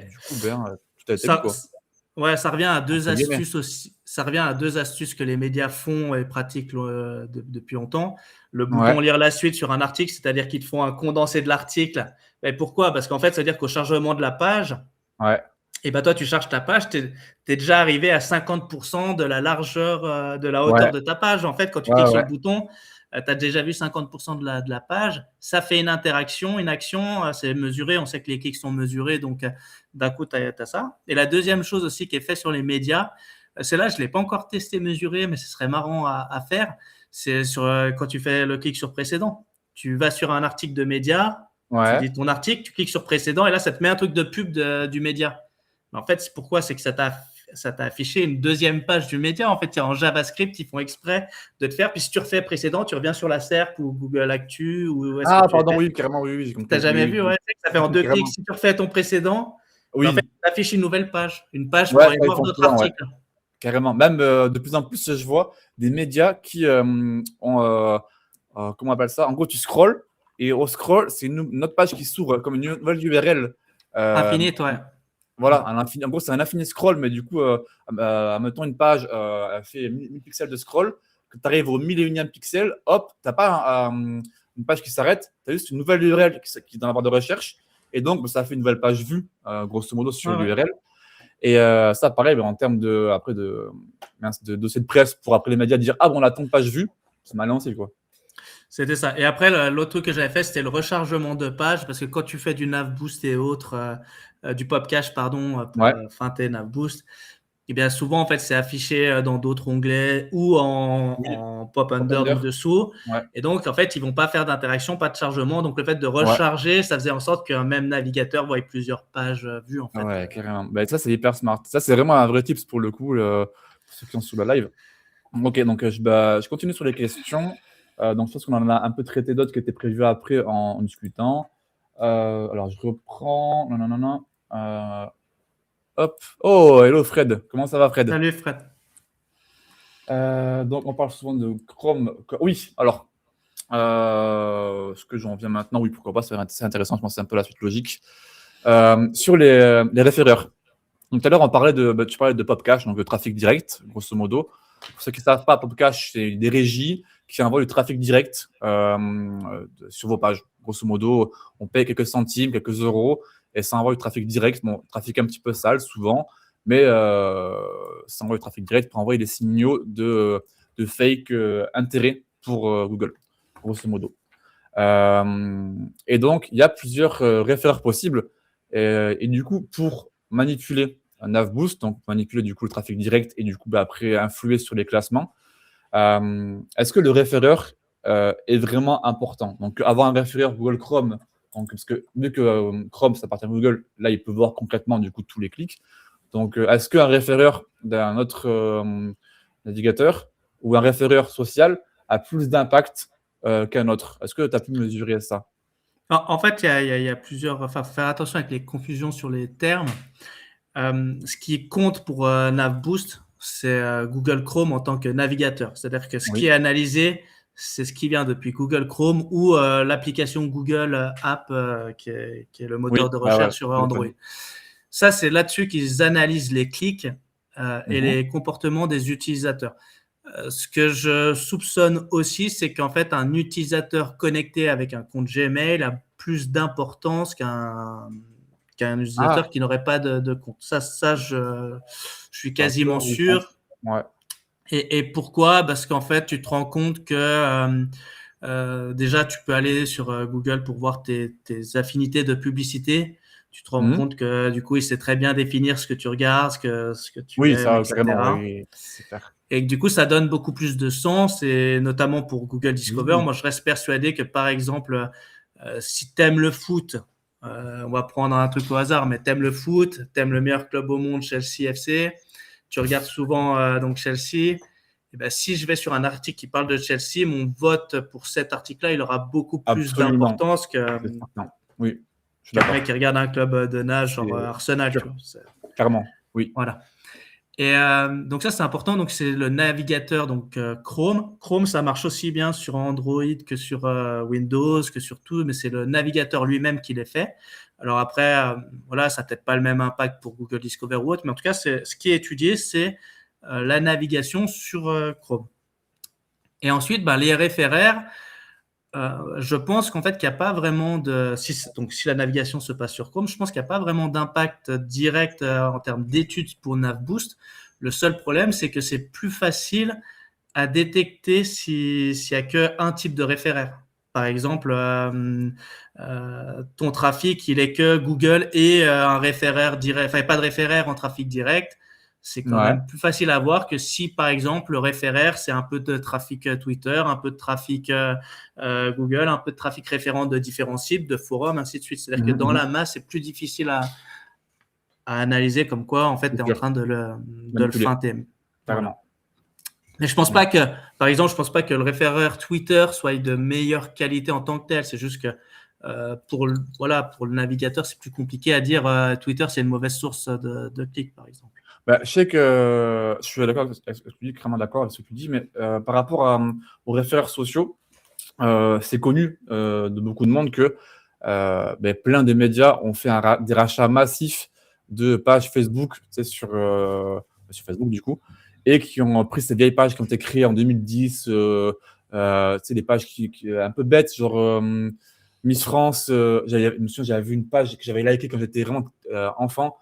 du coup, tout a été vu, ça, quoi. ouais, ça revient à deux Entre guillemets. astuces aussi. Ça revient à deux astuces que les médias font et pratiquent depuis longtemps. Le bouton Ouais, lire la suite sur un article, c'est-à-dire qu'ils te font un condensé de l'article. Mais pourquoi? Parce qu'en fait, ça veut dire qu'au chargement de la page, ouais, et ben toi, tu charges ta page, tu es déjà arrivé à 50% de la largeur, de la hauteur ouais, de ta page. En fait, quand tu ouais, cliques sur le ouais. bouton, tu as déjà vu 50% de la page. Ça fait une interaction, une action, c'est mesuré. On sait que les clics sont mesurés, donc d'un coup, tu as ça. Et la deuxième chose aussi qui est faite sur les médias, celle-là, je ne l'ai pas encore testé, mesuré, mais ce serait marrant à faire. C'est quand tu fais le clic sur précédent. Tu vas sur un article de média, tu Ouais. dis ton article, tu cliques sur précédent, et là, ça te met un truc de pub du média. Mais en fait, c'est pourquoi? C'est que ça t'a affiché une deuxième page du média. En fait, c'est en JavaScript, ils font exprès de te faire. Puis si tu refais précédent, tu reviens sur la SERP ou Google Actu ou où est-ce que Ah, tu pardon, étais. oui, carrément, oui, oui, j'ai T'as compris. Oui, jamais oui, vu, oui, ouais, c'est que ça fait en oui, deux clics. carrément. Si tu refais ton précédent, ben, en fait, Oui, ça affiche une nouvelle page, une page ouais, pour ça, aller ils voir font d'autres souvent, ouais, articles. carrément. Même de plus en plus, je vois des médias qui ont, comment on appelle ça? En gros, tu scrolls et au scroll, c'est une autre page qui s'ouvre comme une nouvelle URL. Euh, Infinite, ouais. Voilà, Ouais. en gros, c'est un infini scroll, mais du coup, mettons une page, elle fait 1000 pixels de scroll, que tu arrives au 1001e pixel, hop, tu n'as pas une page qui s'arrête, tu as juste une nouvelle URL qui est dans la barre de recherche, et donc ça fait une nouvelle page vue, grosso modo, sur Ouais, ouais. l'URL. Et ça, pareil, en termes après de dossier de presse pour après les médias dire ah bon, on a ton page vue, c'est mal lancé, quoi. C'était ça. Et après, l'autre truc que j'avais fait, c'était le rechargement de page, parce que quand tu fais du Navboost et autres, du PopCache, pardon, pour Ouais, feinter Navboost, eh bien souvent, en fait, c'est affiché dans d'autres onglets ou oui, en pop under Popender, du dessous. ouais, Et donc, en fait, ils vont pas faire d'interaction, pas de chargement. Donc, le fait de ouais. recharger, ça faisait en sorte qu'un même navigateur voit plusieurs pages vues, en fait. Ouais, carrément. Ça, c'est hyper smart. Ça, c'est vraiment un vrai tips pour le coup, pour ceux qui sont sous la live. Ok, donc je continue sur les questions. Donc, je pense qu'on en a un peu traité d'autres qui étaient prévues après en discutant. Alors, je reprends. Non, non, non, non. Hop. Oh, hello Fred. Comment ça va, Fred? Salut, Fred. Donc, on parle souvent de Chrome. Oui, alors, ce que j'en viens maintenant, oui, pourquoi pas, c'est intéressant. Je pense que c'est un peu la suite logique. Sur les référeurs. Donc, tout à l'heure, tu parlais de PopCache, donc de trafic direct, grosso modo. Pour ceux qui ne savent pas, PopCache, c'est des régies qui envoient du trafic direct sur vos pages. Grosso modo, on paye quelques centimes, quelques euros, et ça envoie du trafic direct. Bon, trafic un petit peu sale, souvent, mais ça envoie du trafic direct pour envoyer des signaux de fake intérêt pour Google, grosso modo. Et donc, il y a plusieurs référeurs possibles. Et du coup, pour manipuler un Navboost, donc manipuler du coup le trafic direct et du coup après influer sur les classements, est-ce que le référeur est vraiment important? Donc, avoir un référeur Google Chrome, donc, parce que vu que Chrome, ça appartient à Google, là, il peut voir concrètement du coup tous les clics. Donc, est-ce qu'un référeur d'un autre navigateur ou un référeur social a plus d'impact qu'un autre? Est-ce que tu as pu mesurer ça? En fait, il y a plusieurs. Enfin, faut faire attention avec les confusions sur les termes. Ce qui compte pour Navboost, c'est Google Chrome en tant que navigateur. C'est-à-dire que ce qui est Oui. analysé, c'est ce qui vient depuis Google Chrome ou l'application Google App, qui est le Oui, moteur de ouais, ouais, recherche sur je le Android. connais. Ça, c'est là-dessus qu'ils analysent les clics et Mhm. les comportements des utilisateurs. Ce que je soupçonne aussi, c'est qu'en fait, un utilisateur connecté avec un compte Gmail a plus d'importance qu'un Ah, utilisateur qui n'aurait pas de compte. Ça je suis quasiment d'accord, oui, je pense. sûr. Ouais, Et pourquoi? Parce qu'en fait, tu te rends compte que déjà, tu peux aller sur Google pour voir tes affinités de publicité. tu te rends Mmh. compte que du coup, il sait très bien définir ce que tu regardes, ce que tu Oui, aimes, ça, carrément, etc. oui, c'est clair. Et que du coup, ça donne beaucoup plus de sens, et notamment pour Google Discover. Oui. Moi, je reste persuadé que, par exemple, si tu aimes le foot, on va prendre un truc au hasard, mais tu aimes le foot, tu aimes le meilleur club au monde, Chelsea FC, tu regardes souvent donc Chelsea, et ben, si je vais sur un article qui parle de Chelsea, mon vote pour cet article-là, il aura beaucoup plus Absolument, d'importance c'est certain. Oui, je suis qu'un d'accord. mec qui regarde un club de nage, genre C'est Arsenal, tu sûr, vois. clairement, oui. Voilà. Et donc ça, c'est important. Donc c'est le navigateur, donc Chrome. Chrome, ça marche aussi bien sur Android que sur Windows, que sur tout, mais c'est le navigateur lui-même qui les fait. Alors après, voilà, ça n'a peut-être pas le même impact pour Google Discover ou autre, mais en tout cas, ce qui est étudié, c'est la navigation sur Chrome. Et ensuite, les référaires, je pense qu'en fait, qu'il n'y a pas vraiment de... Donc, si la navigation se passe sur Chrome, je pense qu'il n'y a pas vraiment d'impact direct en termes d'études pour NavBoost. Le seul problème, c'est que c'est plus facile à détecter s'il n'y a qu'un type de référaire. Par exemple, ton trafic, il est que Google et un référaire direct, enfin, pas de référaire en trafic direct. C'est quand Ouais. même plus facile à voir que si, par exemple, le référaire, c'est un peu de trafic Twitter, un peu de trafic Google, un peu de trafic référent de différents sites, de forums, ainsi de suite. C'est-à-dire que Mmh dans mh. la masse, c'est plus difficile à analyser, comme quoi, en fait, tu C'est es en sûr, train de le manipuler, feinter. Voilà. carrément. Mais je pense Ouais. pas que, par exemple, je pense pas que le référaire Twitter soit de meilleure qualité en tant que tel. C'est juste que pour le navigateur, c'est plus compliqué à dire Twitter, c'est une mauvaise source de clics, par exemple. Bah, je sais que je suis d'accord avec ce que tu dis, carrément d'accord avec ce que tu dis, mais par rapport aux références sociaux, c'est connu de beaucoup de monde que plein de médias ont fait des rachats massifs de pages Facebook, tu sais, sur Facebook du coup, et qui ont pris ces vieilles pages qui ont été créées en 2010, tu sais, des pages un peu bêtes, genre Miss France. Je me souviens, j'avais vu une page que j'avais likée quand j'étais vraiment enfant.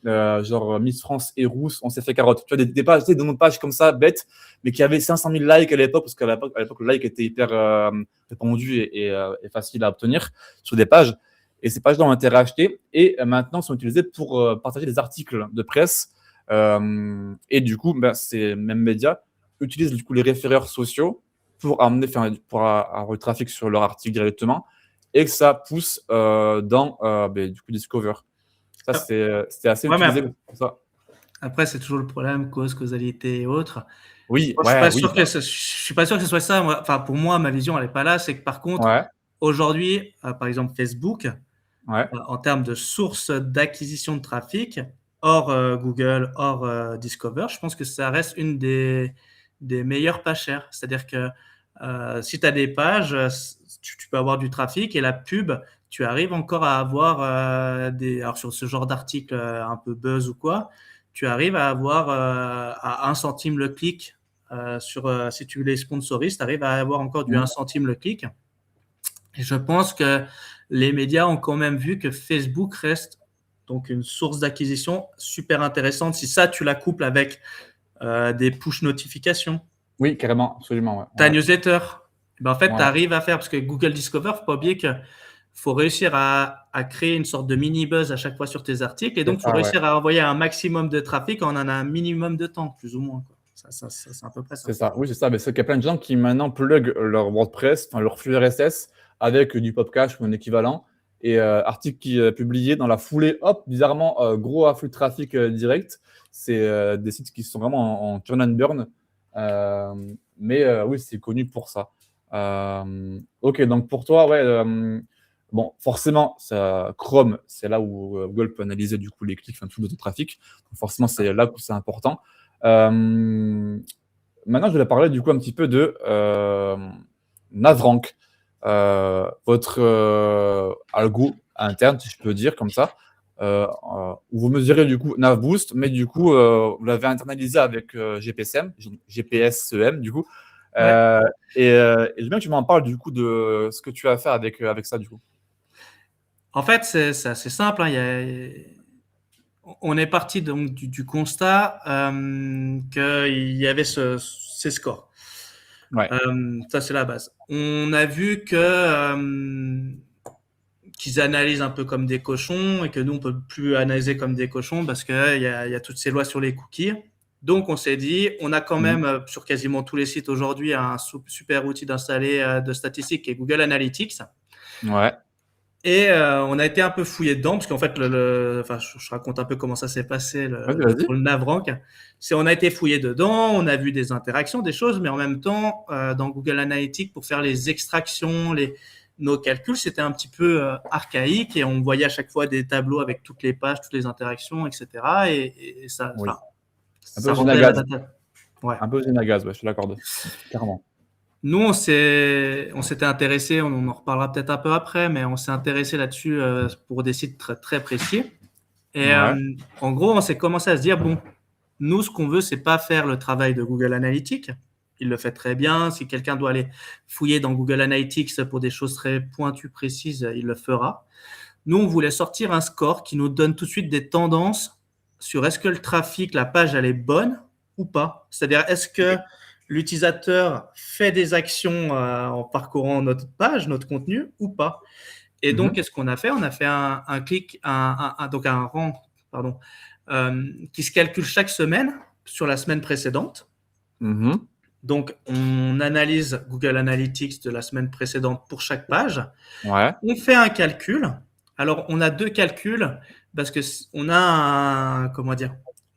Genre Miss France et Rousse, on s'est fait carotte. Tu vois, des pages, tu sais, des noms de pages comme ça, bêtes, mais qui avaient 500 000 likes à l'époque, parce qu'à l'époque, le like était hyper répandu et facile à obtenir sur des pages. Et ces pages-là ont été rachetées et maintenant sont utilisées pour partager des articles de presse. Et du coup, ces mêmes médias utilisent du coup les référeurs sociaux pour pour avoir le trafic sur leur article directement, et que ça pousse dans du coup Discover. Ça, Ah, c'était assez ouais, mais utilisé pour ça. après, c'est toujours le problème, cause, causalité et autres. Oui, Moi, ouais, oui, je suis pas sûr que ce soit ça. Moi, enfin, pour moi, ma vision, elle est pas là. C'est que par contre, ouais, aujourd'hui, par exemple, Facebook, ouais, en termes de source d'acquisition de trafic, hors Google, hors Discover, je pense que ça reste une des meilleures pas chères. C'est-à-dire que si tu as des pages, tu peux avoir du trafic, et la pub, tu arrives encore à avoir alors sur ce genre d'article un peu buzz ou quoi, tu arrives à avoir à 1 centime le clic si tu les sponsorises, tu arrives à avoir encore du 1 mmh, centime le clic. Et je pense que les médias ont quand même vu que Facebook reste donc une source d'acquisition super intéressante. Si ça, tu la couples avec des push notifications, oui, carrément, absolument, ouais, ta ouais, newsletter, en fait, tu ouais, arrives à faire, parce que Google Discover, faut pas oublier que faut réussir à créer une sorte de mini buzz à chaque fois sur tes articles, et c'est donc faut ça, ouais, réussir à envoyer un maximum de trafic en un minimum de temps, plus ou moins, quoi. C'est à peu près ça. c'est ça. Oui, c'est ça, mais c'est qu'il y a plein de gens qui maintenant plug leur WordPress, enfin leur flux RSS avec du PopCache ou un équivalent, et article qui est publié dans la foulée, hop, bizarrement, gros afflux de trafic direct. C'est des sites qui sont vraiment en turn and burn, mais oui, c'est connu pour ça. OK, donc pour toi, ouais, bon, forcément, Chrome, c'est là où Google peut analyser du coup les clics, enfin tout le trafic. Donc forcément, c'est là où c'est important. Maintenant, je voulais parler du coup un petit peu de Navrank, votre algo interne, si je peux dire comme ça, où vous mesurez du coup NavBoost, mais du coup, vous l'avez internalisé avec GPSM, GPSEM du coup. Ouais. Euh, et je veux bien que tu m'en parles du coup de ce que tu as fait avec ça du coup. En fait, c'est assez simple, hein. On est parti donc du constat qu'il y avait ces scores. Ouais. Ça, c'est la base. On a vu que qu'ils analysent un peu comme des cochons et que nous, on peut plus analyser comme des cochons parce qu'il y a toutes ces lois sur les cookies. Donc, on s'est dit, on a quand même sur quasiment tous les sites aujourd'hui un super outil d'installer de statistiques qui est Google Analytics. Ouais. Et on a été un peu fouillé dedans parce qu'en fait, enfin, je raconte un peu comment ça s'est passé Vas-y. pour le Navrank. On a été fouillé dedans, on a vu des interactions, des choses, mais en même temps, dans Google Analytics, pour faire les extractions, nos calculs, c'était un petit peu archaïque et on voyait à chaque fois des tableaux avec toutes les pages, toutes les interactions, etc. Et ça, Oui. Un ça peu rendait la usine data. Ouais. Un peu usine à gaz, ouais, je te l'accorde. Carrément. Nous, on s'était intéressé, on en reparlera peut-être un peu après, mais on s'est intéressé là-dessus pour des sites très, très précis. Et Ouais. en gros, on s'est commencé à se dire, bon, nous, ce qu'on veut, c'est pas faire le travail de Google Analytics. Il le fait très bien. Si quelqu'un doit aller fouiller dans Google Analytics pour des choses très pointues, précises, il le fera. Nous, on voulait sortir un score qui nous donne tout de suite des tendances sur est-ce que le trafic, la page, elle est bonne ou pas. C'est-à-dire, est-ce que l'utilisateur fait des actions en parcourant notre page, notre contenu ou pas. Et donc, qu'est-ce qu'on a fait? On a fait un clic, donc un rang, pardon, qui se calcule chaque semaine sur la semaine précédente. Donc, on analyse Google Analytics de la semaine précédente pour chaque page. Ouais. On fait un calcul. Alors, on a 2 calculs parce que on a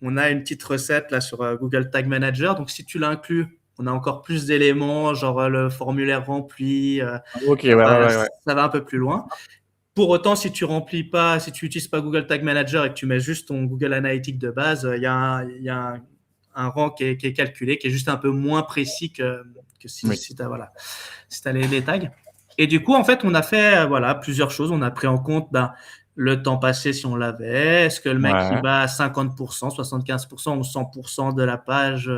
on a une petite recette là sur Google Tag Manager. Donc, si tu l'inclus, on a encore plus d'éléments, genre le formulaire rempli. Ok, ouais. Ça va un peu plus loin. Pour autant, si tu remplis pas, si tu n'utilises pas Google Tag Manager et que tu mets juste ton Google Analytics de base, il y a un rang qui est calculé, qui est juste un peu moins précis que si tu as les tags. Et du coup, en fait, on a fait plusieurs choses. On a pris en compte le temps passé si on l'avait. Est-ce que le mec il va à 50%, 75% ou 100% de la page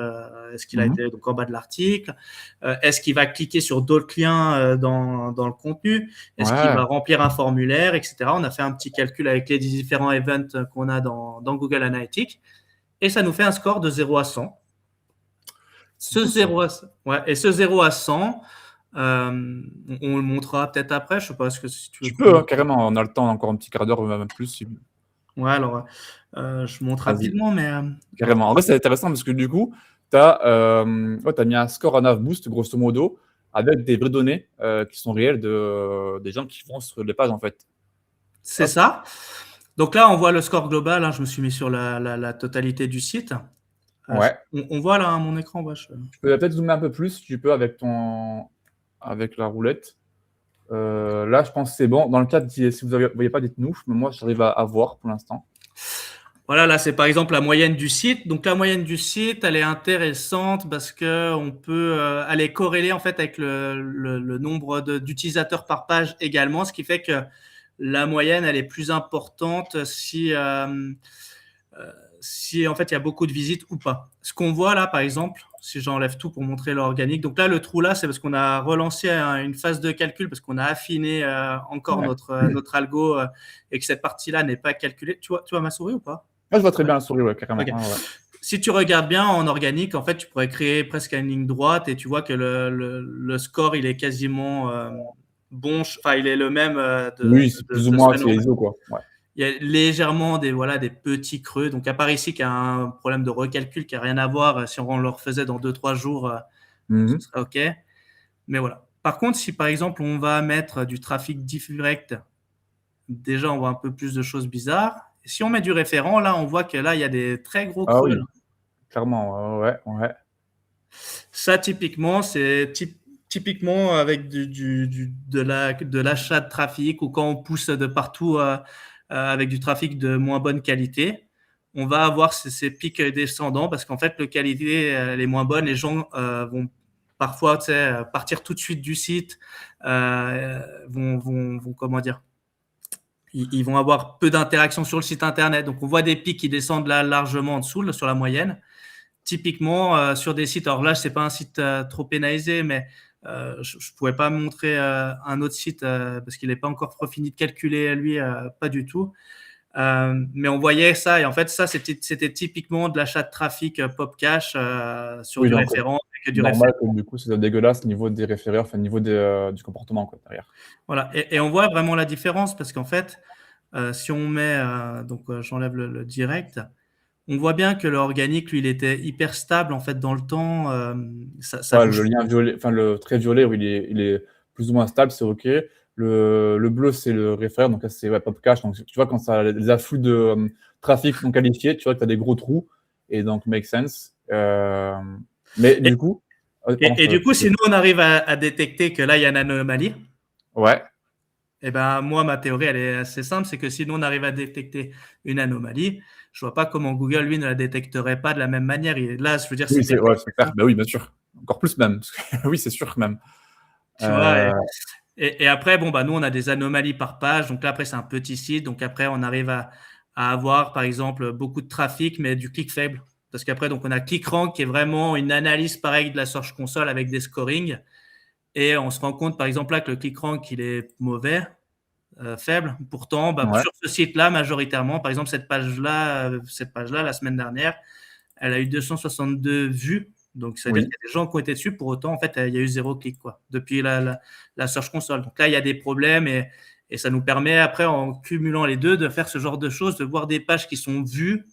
est-ce qu'il a été donc en bas de l'article est-ce qu'il va cliquer sur d'autres liens dans le contenu? Est-ce qu'il va remplir un formulaire, etc. On a fait un petit calcul avec les différents events qu'on a dans Google Analytics. Et ça nous fait un score de 0 à 100. Ce 0 à 100, on le montrera peut-être après. Je sais pas ce que si tu veux. Tu peux, carrément. On a le temps, encore un petit quart d'heure, même plus. Si... Ouais, alors, je montre rapidement, mais. Carrément. En vrai, c'est intéressant parce que du coup, tu as mis un score en Navboost, grosso modo, avec des vraies données qui sont réelles des gens qui vont sur les pages, en fait. C'est ça. Donc là, on voit le score global. Hein, je me suis mis sur la totalité du site. On voit là mon écran. Tu peux peut-être zoomer un peu plus, si tu peux, avec la roulette. Là, je pense que c'est bon. Dans le cas, si vous ne voyez pas, dites-nous. Mais moi, j'arrive à voir pour l'instant. Voilà, là, c'est par exemple la moyenne du site. Donc, la moyenne du site, elle est intéressante parce qu'on peut elle est corrélée en fait avec le nombre d'utilisateurs par page également, ce qui fait que la moyenne, elle est plus importante si en fait il y a beaucoup de visites ou pas. Ce qu'on voit là, par exemple, si j'enlève tout pour montrer l'organique, donc là le trou là, c'est parce qu'on a relancé une phase de calcul parce qu'on a affiné encore notre algo et que cette partie-là n'est pas calculée. Tu vois ma souris ou pas? Je vois très bien la souris, carrément. Okay. Si tu regardes bien en organique, en fait, tu pourrais créer presque une ligne droite et tu vois que le score, il est quasiment bon. Enfin, il est le même. Oui, c'est plus ou moins c'est ISO, quoi. Ouais. Il y a légèrement des petits creux. Donc, à part ici, qu'il y a un problème de recalcul qui n'a rien à voir. Si on le refaisait dans 2-3 jours, ce serait OK. Mais voilà. Par contre, si par exemple, on va mettre du trafic direct, déjà, on voit un peu plus de choses bizarres. Si on met du référent, là, on voit que là, il y a des très gros creux. Oui. Clairement, ouais. Ça, typiquement, c'est typiquement avec de l'achat de trafic ou quand on pousse de partout avec du trafic de moins bonne qualité, on va avoir ces pics descendants parce qu'en fait, la qualité elle est moins bonne. Les gens vont parfois partir tout de suite du site, vont comment dire, ils vont avoir peu d'interactions sur le site internet. Donc, on voit des pics qui descendent là largement en dessous, là, sur la moyenne. Typiquement, sur des sites, alors là, ce n'est pas un site trop pénalisé, mais je ne pourrais pas montrer un autre site parce qu'il n'est pas encore fini de calculer, lui, pas du tout. Mais on voyait ça, et en fait, ça, c'était typiquement de l'achat de trafic pop cash sur du référent que du référent. normal que du coup, ce soit dégueulasse au niveau des référeurs, enfin, au niveau du comportement, quoi, derrière. Voilà, et on voit vraiment la différence parce qu'en fait, si on met, j'enlève le direct, on voit bien que le organique, lui, il était hyper stable en fait dans le temps, ça Ouais, bouge. le lien violet, enfin, le trait violet, oui, il est plus ou moins stable, c'est OK. Le bleu, c'est le référent, donc là, c'est ouais, pop cache. Donc, tu vois, quand ça a les afflux de trafic non qualifiés, tu vois que tu as des gros trous et donc make sense. Mais Et du coup, pardon, et du coup, si nous, on arrive à détecter que là, il y a une anomalie, ouais, et ben, moi, ma théorie, elle est assez simple, c'est que si nous, on arrive à détecter une anomalie, je vois pas comment Google, lui, ne la détecterait pas de la même manière. Là, je veux dire, oui, c'est c'est ouais, c'est clair. détection, Bah oui, bien sûr. Encore plus même. Parce que oui, c'est sûr même. tu vois. Heu, Et après, bon, bah, nous, on a des anomalies par page. Donc là, après, c'est un petit site. Donc après, on arrive à avoir, par exemple, beaucoup de trafic, mais du clic faible. Parce qu'après, donc, on a ClickRank qui est vraiment une analyse pareille de la Search Console avec des scorings. Et on se rend compte, par exemple, là, que le ClickRank, il est mauvais, faible. Pourtant, bah, ouais, sur ce site-là, majoritairement, par exemple, cette page-là, la semaine dernière, elle a eu 262 vues. Donc, c'est-à-dire qu'il oui. y a des gens qui ont été dessus. Pour autant, en fait, il y a eu 0 clic, quoi, depuis la Search Console. Donc là, il y a des problèmes et ça nous permet, après, en cumulant les deux, de faire ce genre de choses, de voir des pages qui sont vues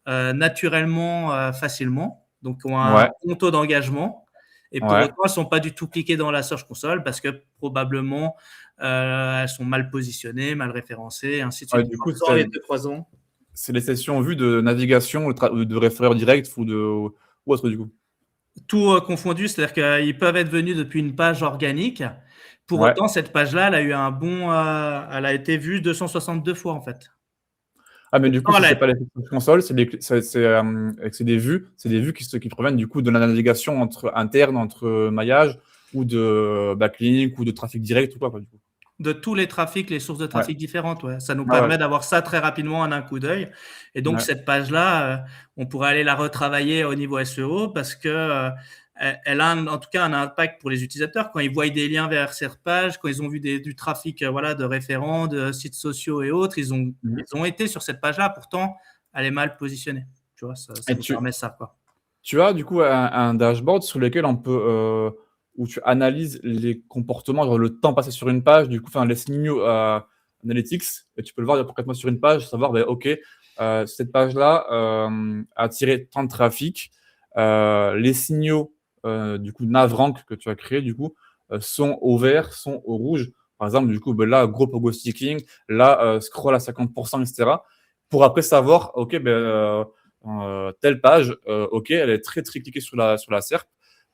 naturellement, facilement, donc qui ont un Ouais, bon taux d'engagement. Et pour ouais. autant, elles ne sont pas du tout cliquées dans la Search Console parce que probablement, elles sont mal positionnées, mal référencées, et ainsi de Ouais, suite. du En coup, faisant les deux croisons. c'est les sessions vues de navigation ou de référeur direct ou autre, du coup? Tout confondu, c'est-à-dire qu'ils peuvent être venus depuis une page organique. Pour Ouais. autant, cette page-là, elle a eu un bon, elle a été vue 262 fois, en fait. Ah, mais du coup, Pourtant, si elle a c'est pas les consoles, c'est des vues qui proviennent du coup de la navigation interne entre maillage ou de backlink ou de trafic direct ou quoi, du coup? de tous les trafics, les sources de Ouais. trafic différentes, ouais. Ça nous Ouais, ouais. permet d'avoir ça très rapidement en un coup d'œil. Et donc, Ouais. cette page-là, on pourrait aller la retravailler au niveau SEO parce que elle a en tout cas un impact pour les utilisateurs. Quand ils voient des liens vers cette page, quand ils ont vu du trafic voilà, de référents, de sites sociaux et autres, Mmh. ils ont été sur cette page-là. Pourtant, elle est mal positionnée. Tu vois, ça Et nous permet ça, quoi. tu as du coup un dashboard sur lequel on peut, où tu analyses les comportements, genre le temps passé sur une page, du coup, enfin les signaux, analytics, et tu peux le voir concrètement sur une page, savoir, ben OK, cette page-là, a attiré tant de trafic. Les signaux, du coup navrank que tu as créés du coup, sont au vert, sont au rouge. Par exemple, du coup, ben là, gros pogo sticking, là, scroll à 50 et cetera. Pour après savoir, OK, telle page, OK, elle est très, très cliquée sur la SERP,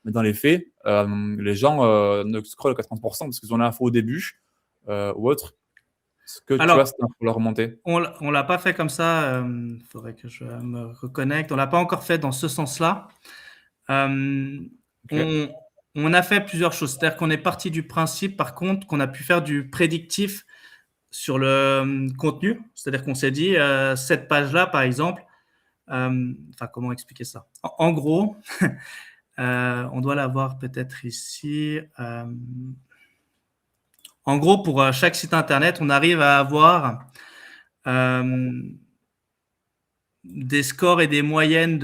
mais dans les faits, les gens, ne scrollent qu'à 30 parce qu'ils ont l'info au début, ou autre. Est-ce que tu as Alors, cette info-là remontée? on l'a pas fait comme ça. Il faudrait que je me reconnecte. On l'a pas encore fait dans ce sens-là. Euh, OK. on, on a fait plusieurs choses. C'est-à-dire qu'on est parti du principe, par contre, qu'on a pu faire du prédictif sur le contenu. C'est-à-dire qu'on s'est dit, cette page-là, par exemple, enfin, comment expliquer ça? En gros, on doit l'avoir peut-être ici. En gros, pour chaque site internet, on arrive à avoir euh, des scores et des moyennes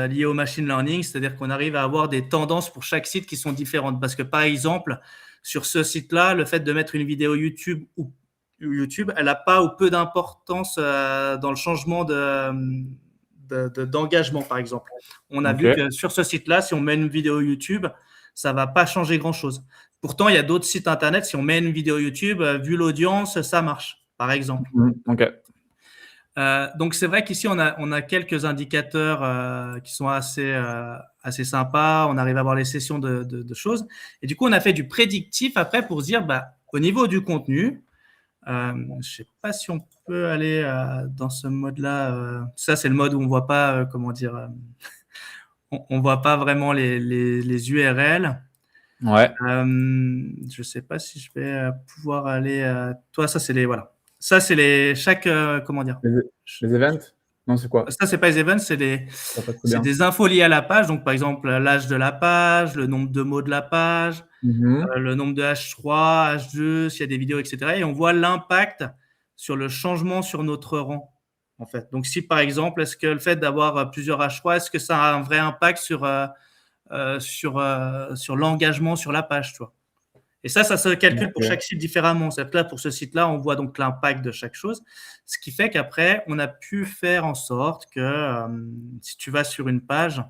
liées au machine learning, c'est-à-dire qu'on arrive à avoir des tendances pour chaque site qui sont différentes. Parce que par exemple, sur ce site-là, le fait de mettre une vidéo YouTube ou YouTube, elle n'a pas ou peu d'importance dans le changement d'engagement, par exemple. On a vu OK. que sur ce site-là, si on met une vidéo YouTube, ça ne va pas changer grand-chose. Pourtant, il y a d'autres sites internet, si on met une vidéo YouTube, vu l'audience, ça marche, par exemple. Mmh, OK. Donc c'est vrai qu'ici on a quelques indicateurs qui sont assez sympas. On arrive à voir les sessions de choses. Et du coup, on a fait du prédictif après pour se dire, bah, au niveau du contenu, je ne sais pas si on peut aller dans ce mode-là. Ça, c'est le mode où on voit pas, comment dire, on voit pas vraiment les URL. Ouais. Je sais pas si je vais pouvoir aller. Toi, ça c'est les voilà. Ça c'est chaque comment dire. Les les events? Non, c'est quoi? Ça, c'est pas les events, Ça passe très c'est bien. des infos liées à la page. Donc, par exemple, l'âge de la page, le nombre de mots de la page, Mmh. le nombre de H3, H2, s'il y a des vidéos, etc. Et on voit l'impact sur le changement sur notre rang, en fait. Donc, si par exemple, est-ce que le fait d'avoir plusieurs H3, est-ce que ça a un vrai impact sur sur l'engagement sur la page, tu vois. Et ça se calcule pour chaque site différemment. C'est là, pour ce site-là, on voit donc l'impact de chaque chose. Ce qui fait qu'après, on a pu faire en sorte que si tu vas sur une page,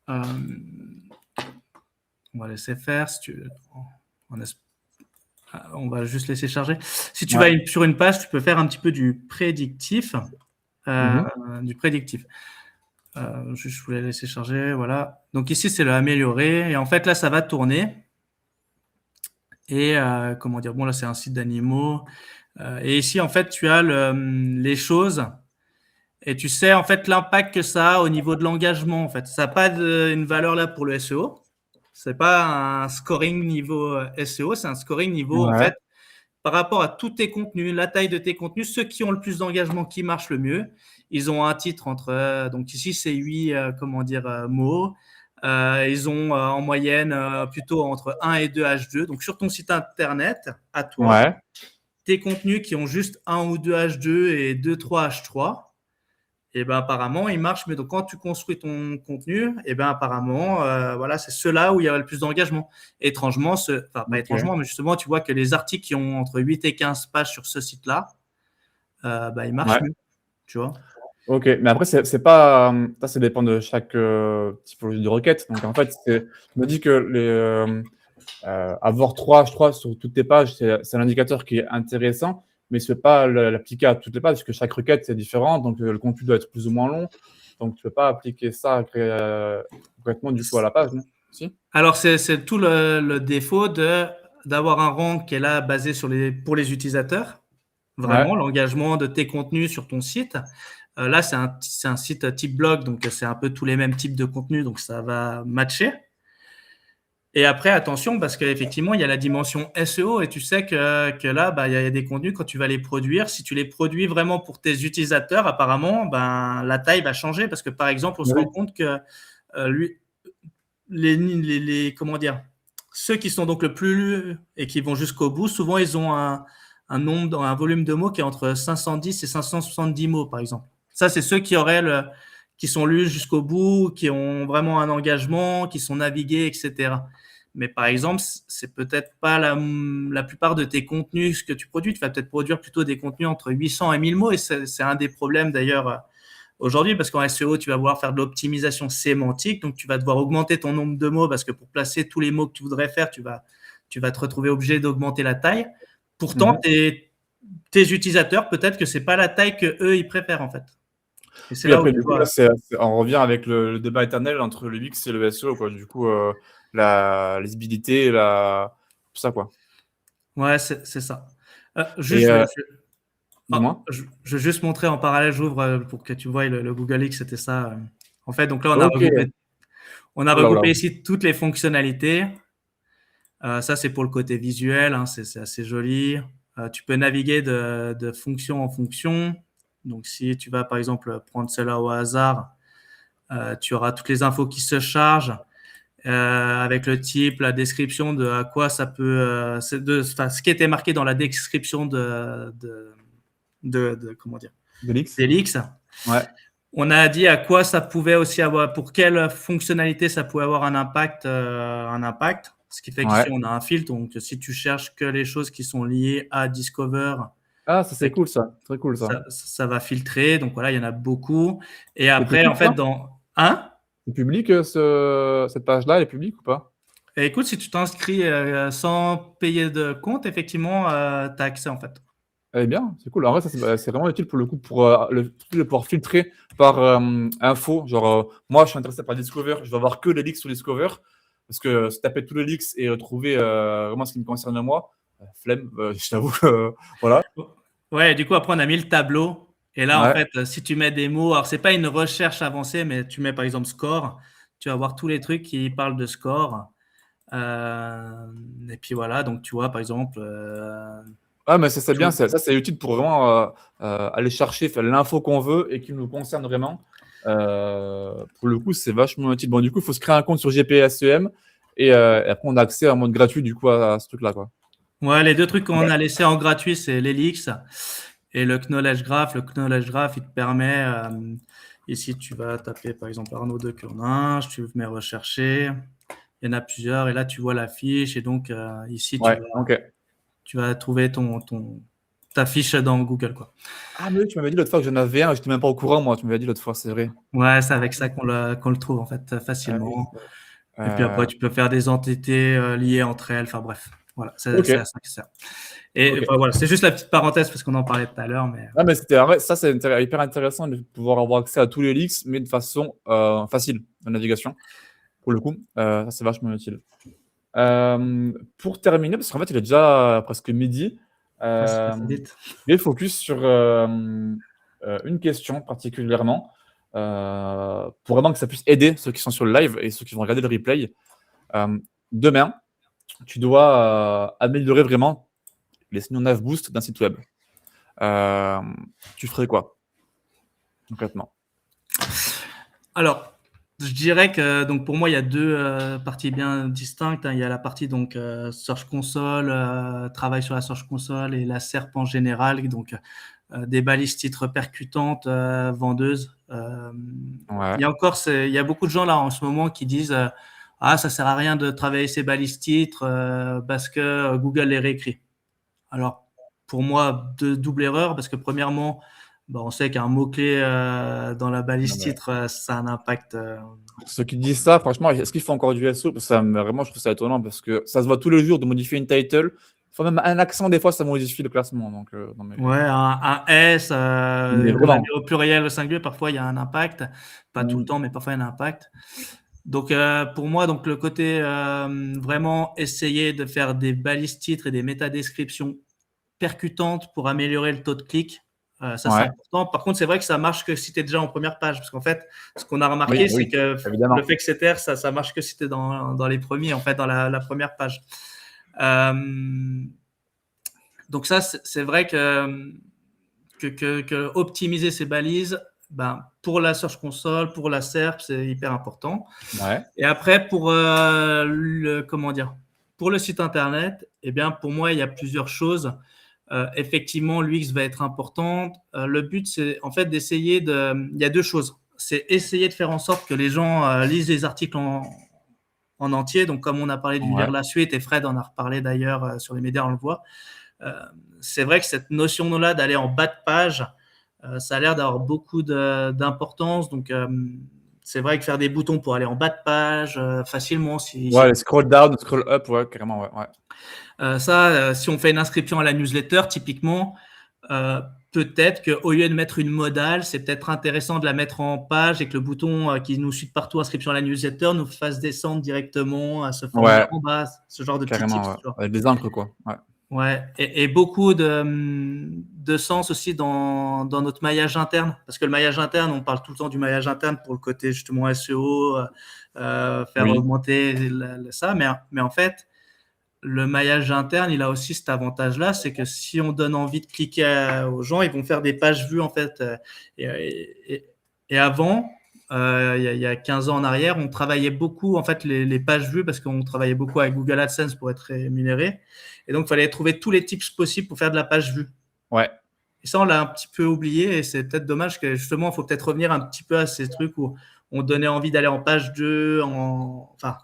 on va laisser faire. Si tu, on va juste laisser charger. Si tu vas sur une page, tu peux faire un petit peu du prédictif. Du prédictif. Je voulais laisser charger. Voilà. Donc ici, c'est le améliorer. Et en fait, là, ça va tourner. Et comment dire, bon là c'est un site d'animaux. Et ici en fait tu as les choses et tu sais en fait l'impact que ça a au niveau de l'engagement en fait. Ça n'a pas une valeur là pour le SEO. C'est pas un scoring niveau SEO, c'est un scoring niveau en fait par rapport à tous tes contenus, la taille de tes contenus, ceux qui ont le plus d'engagement, qui marchent le mieux. Ils ont un titre entre donc ici c'est 8 mots. Ils ont en moyenne plutôt entre 1 et 2 H2. Donc, sur ton site internet, à toi, tes contenus qui ont juste 1 ou 2 H2 et 2, 3 H3, et ben apparemment, ils marchent. Mais donc, quand tu construis ton contenu, et ben apparemment, voilà, c'est ceux-là où il y a le plus d'engagement. Étrangement, pas étrangement, mais justement, tu vois que les articles qui ont entre 8 et 15 pages sur ce site-là, ils marchent mieux. Tu vois. Ok, mais après, c'est pas. Ça dépend de chaque typologie de requête. Donc, en fait, je me dis que avoir 3 H3 sur toutes tes pages, c'est un indicateur qui est intéressant, mais ce n'est pas l'appliquer à toutes les pages, parce que chaque requête, c'est différent. Donc, le contenu doit être plus ou moins long. Donc, tu ne peux pas appliquer ça concrètement du coup à la page, non? Si. Alors, c'est tout le défaut d'avoir un rank qui est là basé pour les utilisateurs. Vraiment, l'engagement de tes contenus sur ton site. Là, c'est un site type blog, donc c'est un peu tous les mêmes types de contenus, donc ça va matcher. Et après, attention, parce qu'effectivement, il y a la dimension SEO et tu sais que là, il y a des contenus, quand tu vas les produire, si tu les produis vraiment pour tes utilisateurs, apparemment, la taille va changer parce que, par exemple, on se rend compte que comment dire, ceux qui sont donc le plus lus et qui vont jusqu'au bout, souvent, ils ont un volume de mots qui est entre 510 et 570 mots, par exemple. Ça, c'est ceux qui sont lus jusqu'au bout, qui ont vraiment un engagement, qui sont navigués, etc. Mais par exemple, c'est peut-être pas la plupart de tes contenus que tu produis. Tu vas peut-être produire plutôt des contenus entre 800 et 1000 mots. Et c'est un des problèmes d'ailleurs aujourd'hui, parce qu'en SEO, tu vas vouloir faire de l'optimisation sémantique. Donc, tu vas devoir augmenter ton nombre de mots parce que pour placer tous les mots que tu voudrais faire, tu vas te retrouver obligé d'augmenter la taille. Pourtant, tes utilisateurs, peut-être que c'est pas la taille que eux ils préfèrent en fait. Et c'est là après, du coup, là, on revient avec le débat éternel entre le UX et le SEO, quoi. Du coup, la lisibilité, tout ça, quoi. Ouais, c'est ça. Dis-moi. Je vais juste montrer en parallèle, j'ouvre pour que tu vois le Google X, c'était ça. En fait, donc là, on a regroupé ici toutes les fonctionnalités. Ça, c'est pour le côté visuel, hein, c'est assez joli. Tu peux naviguer de fonction en fonction. Donc, si tu vas, par exemple, prendre celle-là au hasard, tu auras toutes les infos qui se chargent avec le type, la description de à quoi ça peut... ce qui était marqué dans la description comment dire, d'Elix. Ouais. On a dit à quoi ça pouvait aussi avoir, pour quelle fonctionnalité ça pouvait avoir un impact. Ce qui fait qu'ici, on a un filtre. Donc, si tu cherches que les choses qui sont liées à Discover, ça c'est cool, ça. Très cool, ça. Ça va filtrer. Donc, voilà, il y en a beaucoup. Et après, en fait, c'est public, cette page-là, elle est publique ou pas? Et écoute, si tu t'inscris sans payer de compte, effectivement, tu as accès, en fait. Eh bien, c'est cool. En vrai, ça, c'est vraiment utile pour le coup, pour pouvoir filtrer par info. Genre, moi, je suis intéressé par Discover, je vais avoir que les leaks sur Discover. Parce que se taper tous les leaks et retrouver vraiment ce qui me concerne moi, flemme, je t'avoue. Voilà. Ouais, du coup, après, on a mis le tableau. Et là, en fait, si tu mets des mots, alors c'est pas une recherche avancée, mais tu mets par exemple score, tu vas voir tous les trucs qui parlent de score. Et puis voilà, donc tu vois, par exemple. Mais c'est bien, ça c'est utile pour vraiment aller chercher l'info qu'on veut et qui nous concerne vraiment. Pour le coup, c'est vachement utile. Bon, du coup, il faut se créer un compte sur GPSEM et après, on a accès en mode gratuit du coup à ce truc-là, quoi. Ouais, les deux trucs qu'on a laissés en gratuit, c'est l'Elix et le Knowledge Graph. Le Knowledge Graph, il te permet Ici, tu vas taper par exemple Arnaud de Courninges, tu mets rechercher. Il y en a plusieurs et là, tu vois la fiche. Et donc, ici, Ouais, ok. tu vas trouver ta fiche dans Google, quoi. Ah, mais oui, tu m'avais dit l'autre fois que j'en avais un, j'étais même pas au courant, moi. Tu m'avais dit l'autre fois, c'est vrai. Ouais, c'est avec ça qu'on le trouve en fait Ah oui, facilement. c'est vrai. Et puis après, tu peux faire des entités liées entre elles. Enfin bref, voilà, Ok, c'est à ça que ça sert. Et ok. enfin, voilà, c'est juste la petite parenthèse parce qu'on en parlait tout à l'heure. Mais Ah, mais c'était, en vrai, ça, c'est hyper intéressant de pouvoir avoir accès à tous les leaks, mais de façon facile, la navigation, pour le coup. Ça, c'est vachement utile. Pour terminer, parce qu'en fait, il est déjà presque midi, ouais, ça passe vite. je vais focus sur une question particulièrement, pour vraiment que ça puisse aider ceux qui sont sur le live et ceux qui vont regarder le replay. Demain, tu dois améliorer vraiment les signaux nav boost d'un site web. Tu ferais quoi, concrètement? Alors, je dirais que donc pour moi, il y a deux parties bien distinctes, hein. Il y a la partie donc Search Console, travail sur la Search Console et la SERP en général, donc des balises titres percutantes, vendeuses. Ouais. Il y a beaucoup de gens là en ce moment qui disent ah, ça sert à rien de travailler ces balises titres parce que Google les réécrit. Alors, pour moi, double erreur parce que premièrement, on sait qu'un mot-clé dans la Non, balise mais titre, ça a un impact. ceux qui disent ça, franchement, est-ce qu'ils font encore du SEO? Vraiment, je trouve ça étonnant parce que ça se voit tous les jours de modifier une title. Faut même un accent, des fois, ça modifie le classement. Donc, non, mais, Ouais, un S, mais on l'a mis vraiment. au pluriel, au singulier, parfois il y a un impact. Pas tout le Mm. temps, mais parfois il y a un impact. Donc, pour moi, donc le côté vraiment essayer de faire des balises titres et des métadescriptions percutantes pour améliorer le taux de clic, ça c'est Ouais. important. Par contre, c'est vrai que ça marche que si tu es déjà en première page, parce qu'en fait, ce qu'on a Oui, remarqué, c'est oui, que le évidemment. fait que c'est terre, ça marche que si tu es dans les premiers, en fait, dans la première page. Euh, donc ça, c'est vrai que optimiser ces balises, pour la Search Console, pour la SERP, c'est hyper important. Ouais. Et après, pour pour le site internet, eh bien, pour moi, il y a plusieurs choses. Effectivement, l'UX va être important. Le but, c'est en fait d'essayer il y a deux choses. C'est essayer de faire en sorte que les gens lisent les articles en entier. Donc, comme on a parlé du lire Ouais. la suite, et Fred en a reparlé d'ailleurs sur les médias, on le voit. C'est vrai que cette notion-là d'aller en bas de page, ça a l'air d'avoir beaucoup d'importance. Donc, c'est vrai que faire des boutons pour aller en bas de page facilement, Ouais, le scroll down, le scroll up, ouais, carrément, ouais. Ouais. si on fait une inscription à la newsletter, typiquement, peut-être qu'au lieu de mettre une modale, c'est peut-être intéressant de la mettre en page et que le bouton qui nous suit partout, inscription à la newsletter, nous fasse descendre directement à ce formulaire Ouais, en bas, ce genre de petits carrément, tips. ouais. Tu vois. Avec des encres, quoi. Ouais. Ouais, et beaucoup de sens aussi dans notre maillage interne. Parce que le maillage interne, on parle tout le temps du maillage interne pour le côté justement SEO, faire Oui. augmenter ça. Mais en fait, le maillage interne, il a aussi cet avantage-là, c'est que si on donne envie de cliquer aux gens, ils vont faire des pages vues en fait. Et avant, il y a 15 ans en arrière, on travaillait beaucoup en fait les pages vues parce qu'on travaillait beaucoup avec Google AdSense pour être rémunéré. Et donc, il fallait trouver tous les tips possibles pour faire de la page vue. Ouais. Et ça, on l'a un petit peu oublié et c'est peut-être dommage que justement, il faut peut-être revenir un petit peu à ces trucs où on donnait envie d'aller en page 2, enfin.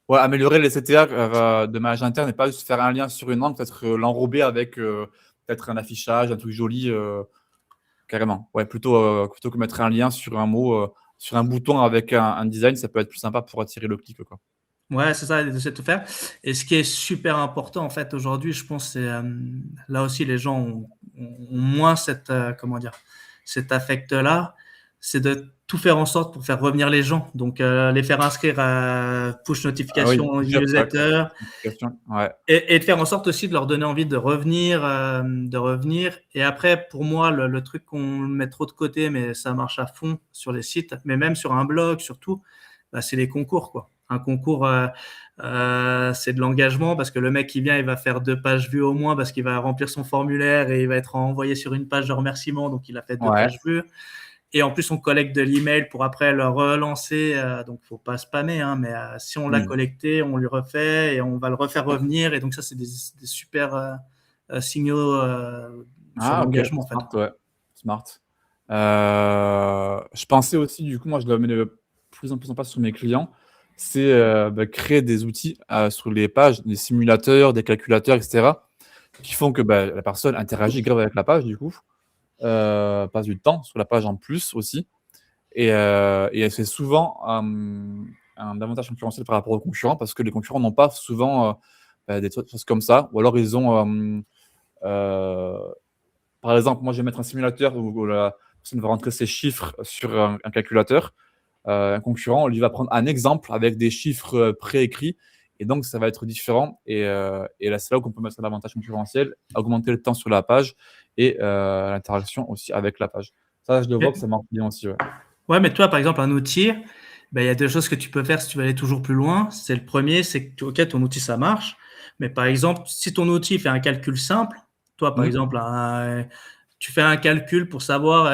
Ouais, améliorer les CTA de manage interne et pas juste faire un lien sur une langue, peut-être l'enrober avec peut-être un affichage, un truc joli, carrément. Ouais, plutôt que mettre un lien sur un mot, sur un bouton avec un design, ça peut être plus sympa pour attirer le clic, quoi. Ouais, c'est ça, de tout faire. Et ce qui est super important, en fait, aujourd'hui, je pense, c'est là aussi, les gens ont moins cet affect-là, c'est de tout faire en sorte pour faire revenir les gens. Donc, les faire inscrire à push Ah oui, notification, push-up, ouais, newsletter, notification, ouais. et de faire en sorte aussi de leur donner envie de revenir, de revenir. Et après, pour moi, le truc qu'on met trop de côté, mais ça marche à fond sur les sites, mais même sur un blog, surtout, c'est les concours, quoi. Un concours, c'est de l'engagement parce que le mec qui vient, il va faire 2 pages vues au moins parce qu'il va remplir son formulaire et il va être envoyé sur une page de remerciement, donc il a fait 2 Ouais. pages vues. Et en plus, on collecte de l'email pour après le relancer. Donc, il ne faut pas spammer, hein, mais si on l'a collecté, on lui refait et on va le refaire revenir. Et donc, ça, c'est des super signaux sur Ah, ok. l'engagement, en fait. Smart, ouais. Smart. Je pensais aussi, du coup, moi, je dois mettre de plus en plus en place sur mes clients, c'est créer des outils sur les pages, des simulateurs, des calculateurs, etc., qui font que la personne interagit grave avec la page, du coup, passe du temps sur la page en plus aussi. Et c'est souvent un avantage concurrentiel par rapport aux concurrents parce que les concurrents n'ont pas souvent des choses comme ça. Ou alors ils ont, par exemple, moi je vais mettre un simulateur où la personne va rentrer ses chiffres sur un calculateur. Un concurrent, lui, va prendre un exemple avec des chiffres préécrits. Et donc, ça va être différent. Et là, c'est là où on peut mettre l'avantage concurrentiel, augmenter le temps sur la page et l'interaction aussi avec la page. Ça, je le vois que ça marche bien aussi. Ouais. Ouais, mais toi, par exemple, un outil, il y a deux choses que tu peux faire si tu veux aller toujours plus loin. C'est le premier, c'est que ok, ton outil, ça marche. Mais par exemple, si ton outil fait un calcul simple, toi, par exemple, tu fais un calcul pour savoir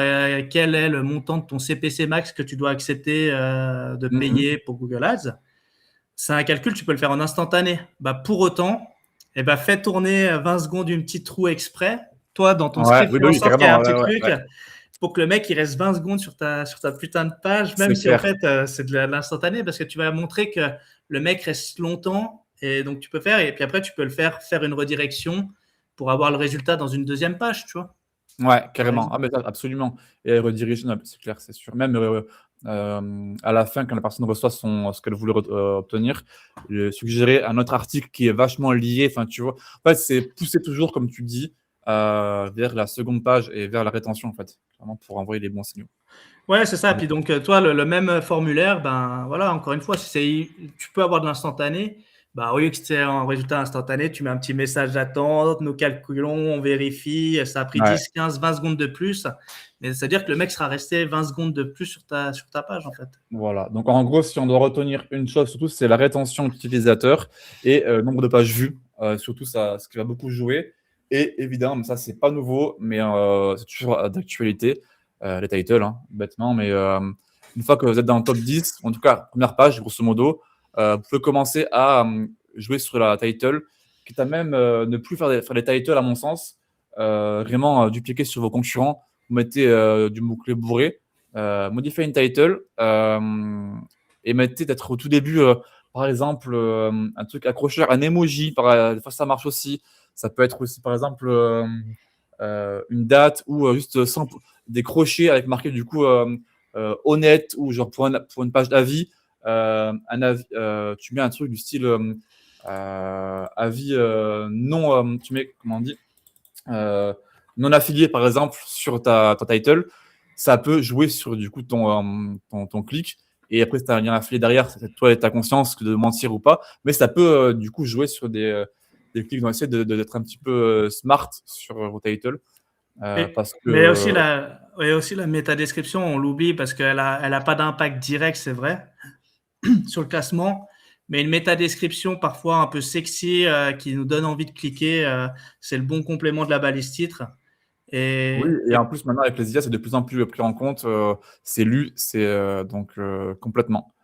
quel est le montant de ton CPC max que tu dois accepter de payer pour Google Ads. C'est un calcul, tu peux le faire en instantané. Pour autant, fais tourner 20 secondes une petite roue exprès. Toi, dans ton Ouais, script, oui, fais en oui, sorte qu'il y ait carrément. un petit Ouais, truc ouais. pour que le mec il reste 20 secondes sur ta putain de page, même C'est si en clair. fait c'est de l'instantané, parce que tu vas montrer que le mec reste longtemps, et donc tu peux faire, et puis après tu peux le faire une redirection pour avoir le résultat dans une deuxième page, tu vois. Ouais, Par carrément. exemple. Ah, mais ça, absolument. Et rediriger, non, c'est clair, c'est sûr. Même à la fin, quand la personne reçoit ce qu'elle voulait obtenir, suggérer un autre article qui est vachement lié. Enfin, tu vois, en fait, c'est pousser toujours, comme tu dis, vers la seconde page et vers la rétention, en fait, vraiment pour envoyer les bons signaux. Ouais, c'est ça. Puis donc, toi, le même formulaire, voilà, encore une fois, tu peux avoir de l'instantané. Au lieu que c'est un résultat instantané, tu mets un petit message d'attente, nous calculons, on vérifie, ça a pris Ouais. 10, 15, 20 secondes de plus. Mais c'est-à-dire que le mec sera resté 20 secondes de plus sur ta page, en fait. Voilà. Donc, en gros, si on doit retenir une chose, surtout, c'est la rétention utilisateur et nombre de pages vues. Surtout, ça, ce qui va beaucoup jouer. Et évidemment, mais ça, c'est pas nouveau, mais c'est toujours d'actualité, les titles, hein, bêtement. Mais une fois que vous êtes dans le top 10, en tout cas, première page, grosso modo, vous pouvez commencer à jouer sur la title, quitte à même ne plus faire les titles, à mon sens, vraiment dupliquer sur vos concurrents. Vous mettez du mot-clé bourré. Modifier une title et mettez peut-être au tout début, par exemple, un truc accrocheur, un emoji, des fois ça marche aussi. Ça peut être aussi, par exemple, une date ou juste sans des crochets avec marqué du coup honnête ou genre pour une page d'avis, un avis, tu mets un truc du style avis non, tu mets, comment on dit, non affilié par exemple sur ta title, ça peut jouer sur du coup ton clic. Et après, si tu as un lien affilié derrière, c'est toi et ta conscience de mentir ou pas. Mais ça peut du coup jouer sur des clics. Donc, essayer d'être un petit peu smart sur vos titles. Parce Mais que. aussi la métadescription, on l'oublie parce qu'elle a pas d'impact direct, c'est vrai, sur le classement. Mais une métadescription parfois un peu sexy qui nous donne envie de cliquer, c'est le bon complément de la balise titre. Oui, Et, et en plus, maintenant, avec les IA, c'est de plus en plus pris en compte. C'est lu, c'est donc complètement.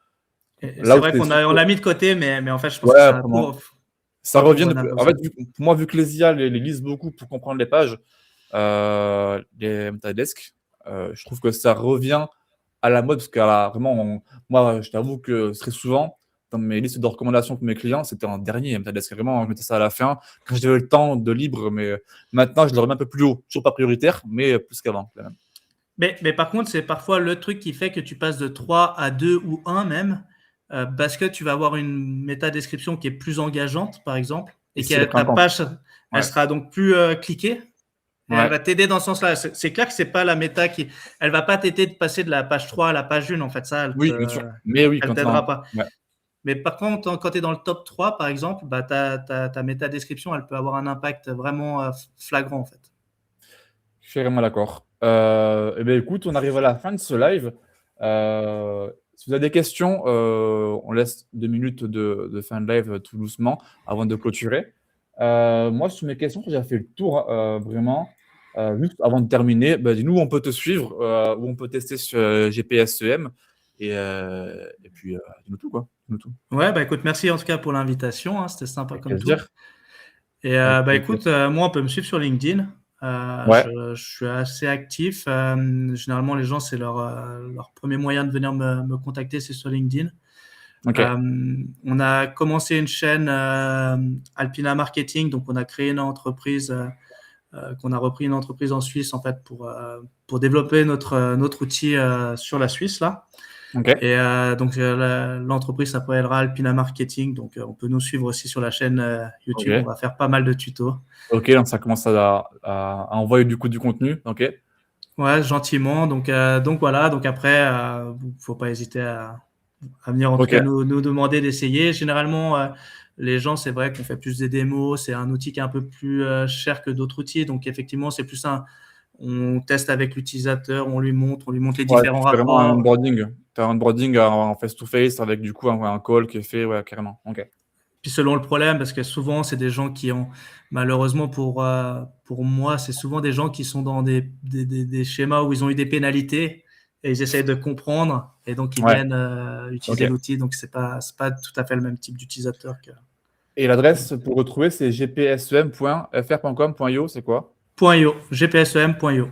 Là c'est où vrai c'est qu'on a, on surtout. l'a mis de côté, mais en fait, je pense que Ouais, ça ça pas pour revient. bonne En intention. fait, pour moi, vu que les IA les lisent beaucoup pour comprendre les pages, les Metadesk, je trouve que ça revient à la mode parce que vraiment, moi, je t'avoue que très souvent, dans mes listes de recommandations pour mes clients, c'était en dernier Metadesk. Vraiment, je mettais ça à la fin quand j'avais le temps de libre. Mais maintenant, je le remets un peu plus haut. Toujours pas prioritaire, mais plus qu'avant. Quand même. Mais par contre, c'est parfois le truc qui fait que tu passes de 3 à 2 ou 1 même, parce que tu vas avoir une métadescription qui est plus engageante, par exemple, Et et c'est le que ta printemps. page, elle Ouais. sera donc plus cliquée, et elle Ouais. va t'aider dans ce sens-là. C'est clair que c'est pas la méta qui... Elle va pas t'aider de passer de la page 3 à la page 1, en fait, ça, Oui, bien sûr. Mais oui, elle quand tu es dans. t'aidera pas. Ouais, Mais par contre, quand tu es dans le top 3, par exemple, ta métadescription, elle peut avoir un impact vraiment flagrant, en fait. je suis vraiment d'accord. Eh bien, écoute, on arrive à la fin de ce live. Si vous avez des questions, on laisse 2 minutes de fin de live tout doucement avant de clôturer. Moi, sur mes questions, j'ai fait le tour vraiment. Juste avant de terminer, dis-nous où on peut te suivre, où on peut tester sur GPSEM. Et puis, dis-nous tout, quoi. Dis-nous tout. Ouais, écoute, merci en tout cas pour l'invitation, hein, c'était sympa Avec comme tout. plaisir. Et Avec plaisir. écoute, moi, on peut me suivre sur LinkedIn. Ouais. Je suis assez actif. Généralement, les gens, c'est leur premier moyen de venir me contacter, c'est sur LinkedIn. OK. On a commencé une chaîne Alpina Marketing, donc on a créé une entreprise, qu'on a repris une entreprise en Suisse en fait pour développer notre outil sur la Suisse là. OK. Et donc l'entreprise s'appellera Alpina Marketing, donc on peut nous suivre aussi sur la chaîne YouTube. On OK. va faire pas mal de tutos. OK, donc ça commence à envoyer du coup du contenu. OK. Ouais, gentiment. Donc voilà. Donc après, faut pas hésiter à venir en tout OK. cas nous demander d'essayer. Généralement, les gens, c'est vrai qu'on fait plus des démos. C'est un outil qui est un peu plus cher que d'autres outils. Donc effectivement, c'est plus on teste avec l'utilisateur, on lui montre les Ouais, différents tu fais vraiment un rapports. onboarding. Tu as un onboarding en face-to-face avec du coup un call qui est fait, ouais, carrément. OK. Puis selon le problème, parce que souvent, c'est des gens qui ont, malheureusement pour moi, c'est souvent des gens qui sont dans des schémas où ils ont eu des pénalités et ils essayent de comprendre et donc ils Ouais. viennent utiliser OK. l'outil. Donc, c'est pas tout à fait le même type d'utilisateur que Et l'adresse pour retrouver, c'est gpsem.fr.com.io, c'est quoi? .io, gpsem.io.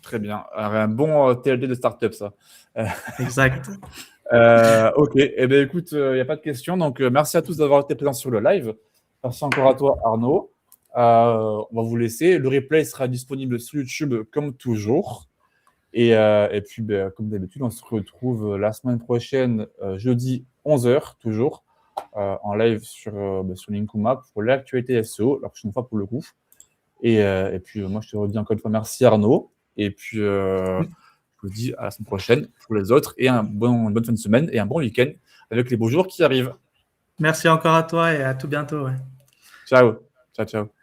Très bien. Alors, un bon TLD de startup, ça. Exact. OK. Eh bien, écoute, il n'y a pas de questions. Donc, merci à tous d'avoir été présents sur le live. Merci encore à toi, Arnaud. On va vous laisser. Le replay sera disponible sur YouTube comme toujours. Et puis, comme d'habitude, on se retrouve la semaine prochaine, jeudi 11h, toujours, en live sur Linkuma pour l'actualité SEO, la prochaine fois pour le coup. Et puis, moi, je te redis encore une fois merci, Arnaud. Et puis, je vous dis à la semaine prochaine pour les autres et une bonne fin de semaine et un bon week-end avec les beaux jours qui arrivent. Merci encore à toi et à tout bientôt. Ouais. Ciao. Ciao, ciao.